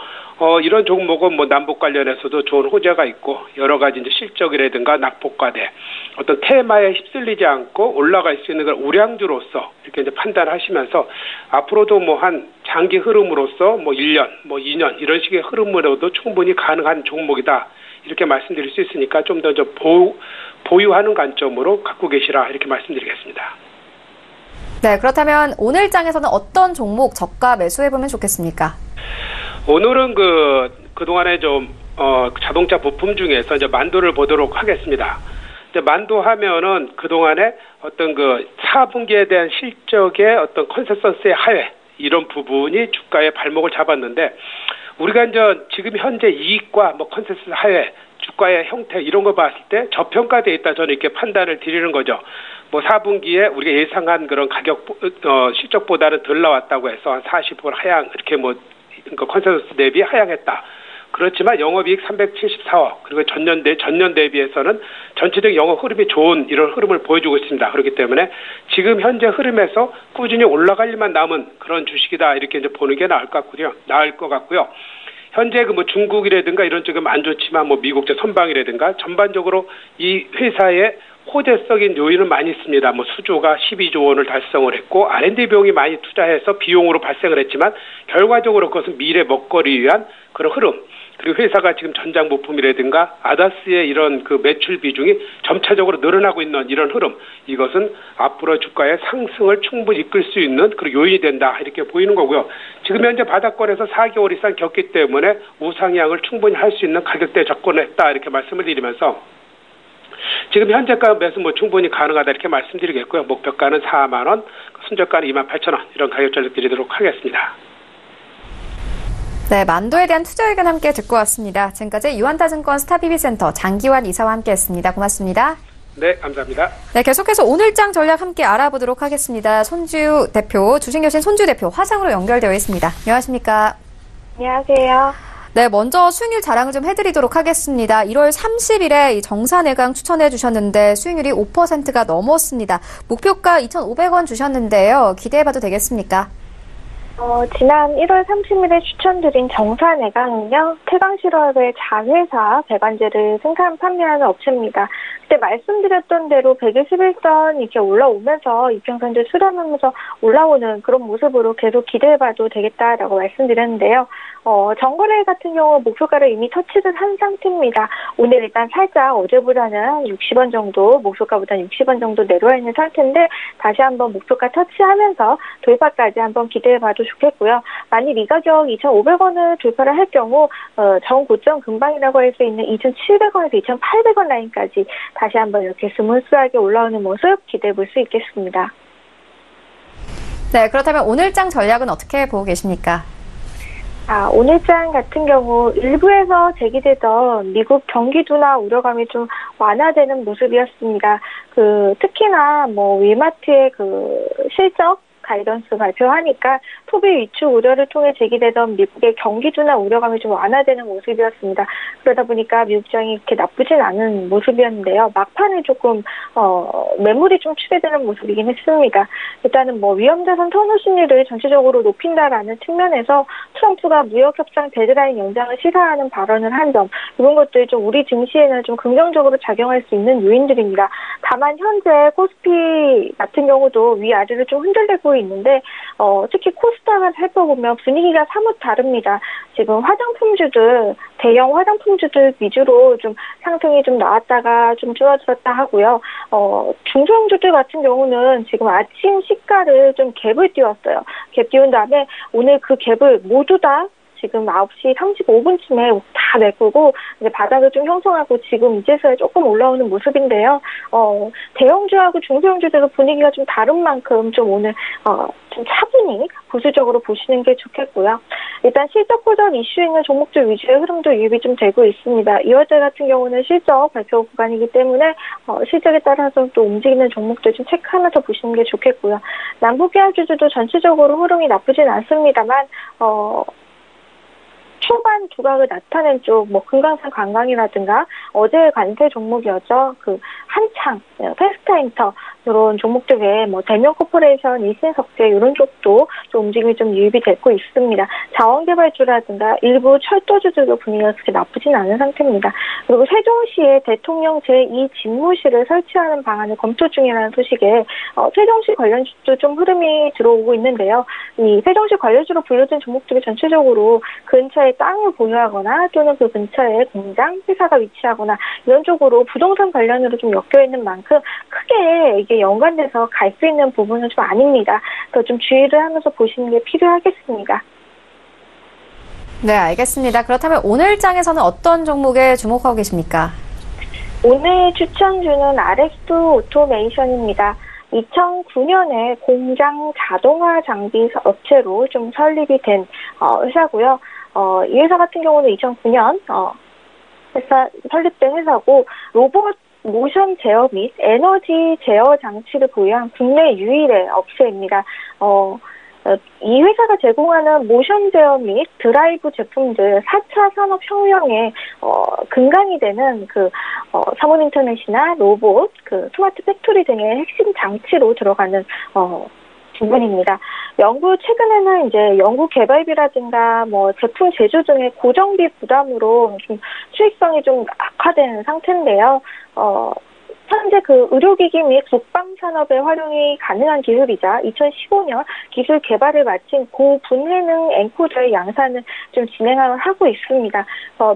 이런 종목은 뭐 남북 관련해서도 좋은 호재가 있고 여러 가지 이제 실적이라든가 낙폭과대 어떤 테마에 휩쓸리지 않고 올라갈 수 있는 그런 우량주로서 이렇게 이제 판단하시면서 앞으로도 뭐 한 장기 흐름으로서 뭐 1년, 뭐 2년 이런 식의 흐름으로도 충분히 가능한 종목이다. 이렇게 말씀드릴 수 있으니까 좀 더 보유하는 관점으로 갖고 계시라 이렇게 말씀드리겠습니다. 네, 그렇다면 오늘 장에서는 어떤 종목 저가 매수해보면 좋겠습니까? 오늘은 그동안에 좀 자동차 부품 중에서 이제 만도를 보도록 하겠습니다. 이제 만도 하면은 그동안에 어떤 그 4분기에 대한 실적의 어떤 컨센서스의 하회 이런 부분이 주가의 발목을 잡았는데 우리가 이제 지금 현재 이익과 뭐 컨센서스 하회 주가의 형태 이런 거 봤을 때 저평가되어 있다 저는 이렇게 판단을 드리는 거죠. 뭐 4분기에 우리가 예상한 그런 가격 실적보다는 덜 나왔다고 해서 한 40% 하향 이렇게 뭐 컨센서스 대비 하향했다. 그렇지만 영업이익 374억 그리고 전년 대비해서는 전체적 영업 흐름이 좋은 이런 흐름을 보여주고 있습니다. 그렇기 때문에 지금 현재 흐름에서 꾸준히 올라갈 일만 남은 그런 주식이다 이렇게 이제 보는 게 나을 것 같고요. 현재 그 뭐 중국이라든가 이런 쪽은 안 좋지만 뭐 미국제 선방이라든가 전반적으로 이 회사의 호재적인 요인은 많이 있습니다. 뭐 수조가 12조 원을 달성을 했고 R&D 비용이 많이 투자해서 비용으로 발생을 했지만 결과적으로 그것은 미래 먹거리 위한 그런 흐름 그리고 회사가 지금 전장 부품이라든가 아다스의 이런 그 매출 비중이 점차적으로 늘어나고 있는 이런 흐름 이것은 앞으로 주가의 상승을 충분히 이끌 수 있는 그런 요인이 된다 이렇게 보이는 거고요. 지금 현재 바닥권에서 4개월 이상 겪기 때문에 우상향을 충분히 할 수 있는 가격대에 접근했다 이렇게 말씀을 드리면서 지금 현재가 매수 뭐 충분히 가능하다 이렇게 말씀드리겠고요. 목표가는 4만 원, 순저가는 28,000원 이런 가격 전략 드리도록 하겠습니다. 네, 만도에 대한 투자 의견 함께 듣고 왔습니다. 지금까지 유한타증권 스타PB센터 장기환 이사와 함께했습니다. 고맙습니다. 네, 감사합니다. 네, 계속해서 오늘장 전략 함께 알아보도록 하겠습니다. 손주 대표, 주식여신 손주 대표 화상으로 연결되어 있습니다. 안녕하십니까? 안녕하세요. 네, 먼저 수익률 자랑을 좀 해드리도록 하겠습니다. 1월 30일에 정산예강 추천해 주셨는데 수익률이 5%가 넘었습니다. 목표가 2,500원 주셨는데요. 기대해봐도 되겠습니까? 지난 1월 30일에 추천드린 정산예강은요, 태광실업의 자회사 배관제를 생산 판매하는 업체입니다. 그때 말씀드렸던 대로 121선 이렇게 올라오면서 이평선들 수렴하면서 올라오는 그런 모습으로 계속 기대해봐도 되겠다라고 말씀드렸는데요. 정거래 같은 경우 목표가를 이미 터치를 한 상태입니다. 오늘 일단 살짝 어제보다는 60원 정도, 목표가보다는 60원 정도 내려와 있는 상태인데 다시 한번 목표가 터치하면서 돌파까지 한번 기대해봐도 좋겠고요. 만일 이 가격 2,500원을 돌파를 할 경우 정고점 근방이라고 할 수 있는 2,700원에서 2,800원 라인까지 다시 한번 이렇게 스무스하게 올라오는 모습 기대해 볼 수 있겠습니다. 네, 그렇다면 오늘장 전략은 어떻게 보고 계십니까? 오늘장 같은 경우 일부에서 제기되던 미국 경기 둔화 우려감이 좀 완화되는 모습이었습니다. 특히나 윌마트의 실적 가이던스 발표하니까 소비 위축 우려를 통해 제기되던 미국의 경기 둔화 우려감이 좀 완화되는 모습이었습니다. 그러다 보니까 미국장이 이렇게 나쁘진 않은 모습이었는데요. 막판에 조금 매물이 좀 추세되는 모습이긴 했습니다. 일단은 위험자산 선호 심리를 전체적으로 높인다라는 측면에서 트럼프가 무역협상 데드라인 연장을 시사하는 발언을 한 점, 이런 것들이 좀 우리 증시에는 좀 긍정적으로 작용할 수 있는 요인들입니다. 다만 현재 코스피 같은 경우도 위아래로 좀 흔들리고 있는데 특히 코스닥을 살펴보면 분위기가 사뭇 다릅니다. 지금 대형 화장품주들 위주로 좀 상승이 좀 나왔다가 좀 줄어들었다 하고요. 중소형주들 같은 경우는 지금 아침 시가를 좀 갭을 띄웠어요. 갭 띄운 다음에 오늘 그 갭을 모두 다 지금 9시 35분쯤에 다 메꾸고 이제 바닥을 좀 형성하고 지금 이제서야 조금 올라오는 모습인데요. 대형주하고 중소형주들은 분위기가 좀 다른 만큼 좀 오늘 좀 차분히 보수적으로 보시는 게 좋겠고요. 일단 실적 호전 이슈 있는 종목들 위주의 흐름도 유입이 좀 되고 있습니다. 2월달 같은 경우는 실적 발표 구간이기 때문에 실적에 따라서 또 움직이는 종목들 좀 체크하면서 보시는 게 좋겠고요. 남북계열주들도 전체적으로 흐름이 나쁘진 않습니다만 초반 두각을 나타낸 쪽, 금강산 관광이라든가 어제의 관세 종목이었죠. 한창, 페스타인터 이런 종목들 외에 대명 코퍼레이션, 일신석재 이런 쪽도 좀 움직임이 좀 유입이 되고 있습니다. 자원개발주라든가 일부 철도주들도 분위기가 그렇게 나쁘진 않은 상태입니다. 그리고 세종시에 대통령 제2 집무실을 설치하는 방안을 검토 중이라는 소식에 세종시 관련주도 좀 흐름이 들어오고 있는데요. 이 세종시 관련주로 분류된 종목들이 전체적으로 근처에 땅을 보유하거나 또는 그 근처에 공장, 회사가 위치하거나 이런 쪽으로 부동산 관련으로 좀 엮여 있는 만큼 크게 이게 연관돼서 갈 수 있는 부분은 좀 아닙니다. 그래서 좀 주의를 하면서 보시는 게 필요하겠습니다. 네, 알겠습니다. 그렇다면 오늘장에서는 어떤 종목에 주목하고 계십니까? 오늘 추천주는 RX 오토메이션입니다. 2009년에 공장 자동화 장비 업체로 좀 설립이 된 회사고요. 이 회사 같은 경우는 2009년 설립된 회사고 로봇 모션 제어 및 에너지 제어 장치를 보유한 국내 유일의 업체입니다. 이 회사가 제공하는 모션 제어 및 드라이브 제품들 4차 산업혁명의 근간이 되는 사문 인터넷이나 로봇, 스마트 팩토리 등의 핵심 장치로 들어가는 부분입니다. 최근에는 이제 연구 개발비라든가 제품 제조 등의 고정비 부담으로 좀 수익성이 좀 악화된 상태인데요. 현재 의료기기 및 국방산업에 활용이 가능한 기술이자 2015년 기술 개발을 마친 고분해능 엔코더의 양산을 좀 진행을 하고 있습니다.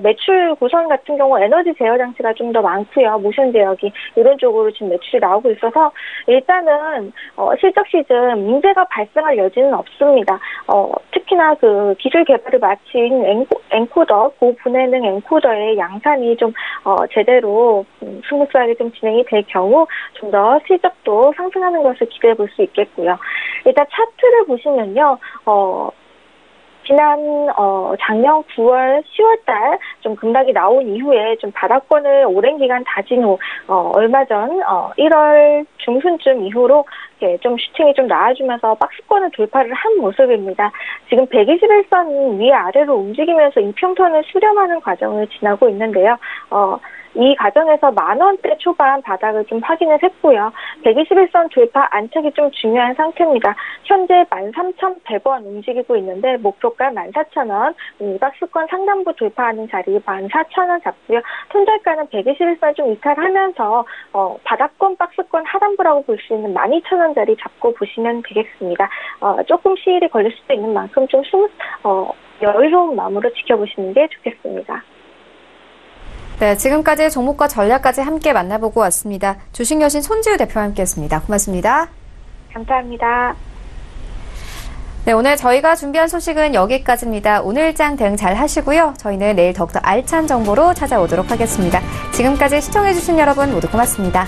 매출 구성 같은 경우 에너지 제어 장치가 좀 더 많고요. 모션 제어기 이런 쪽으로 지금 매출이 나오고 있어서 일단은 실적 시즌 문제가 발생할 여지는 없습니다. 특히나 기술 개발을 마친 엔코더, 고분해능 엔코더의 양산이 좀 제대로 스무스하게 좀 진행이 될 경우 좀 더 실적도 상승하는 것을 기대해 볼 수 있겠고요. 일단 차트를 보시면요. 작년 9월, 10월달 좀 급락이 나온 이후에 좀 바닥권을 오랜 기간 다진 후, 얼마 전, 1월 중순쯤 이후로 좀 슈팅이 좀 나와주면서 박스권을 돌파를 한 모습입니다. 지금 121선 위아래로 움직이면서 이평선을 수렴하는 과정을 지나고 있는데요. 이 과정에서 10,000원대 초반 바닥을 좀 확인을 했고요. 121선 돌파 안착이 좀 중요한 상태입니다. 현재 13,100원 움직이고 있는데 목표가 14,000원, 박스권 상단부 돌파하는 자리 14,000원 잡고요. 손절가는 121선 좀 이탈하면서 바닥권, 박스권 하단부라고 볼 수 있는 12,000원짜리 잡고 보시면 되겠습니다. 조금 시일이 걸릴 수도 있는 만큼 좀 여유로운 마음으로 지켜보시는 게 좋겠습니다. 네, 지금까지 종목과 전략까지 함께 만나보고 왔습니다. 주식여신 손지우 대표와 함께했습니다. 고맙습니다. 감사합니다. 네, 오늘 저희가 준비한 소식은 여기까지입니다. 오늘장 대응 잘 하시고요. 저희는 내일 더욱더 알찬 정보로 찾아오도록 하겠습니다. 지금까지 시청해주신 여러분 모두 고맙습니다.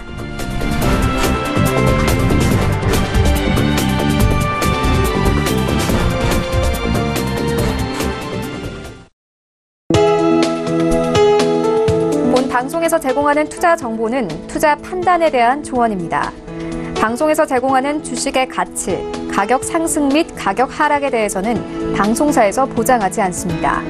방송에서 제공하는 투자 정보는 투자 판단에 대한 조언입니다. 방송에서 제공하는 주식의 가치, 가격 상승 및 가격 하락에 대해서는 방송사에서 보장하지 않습니다.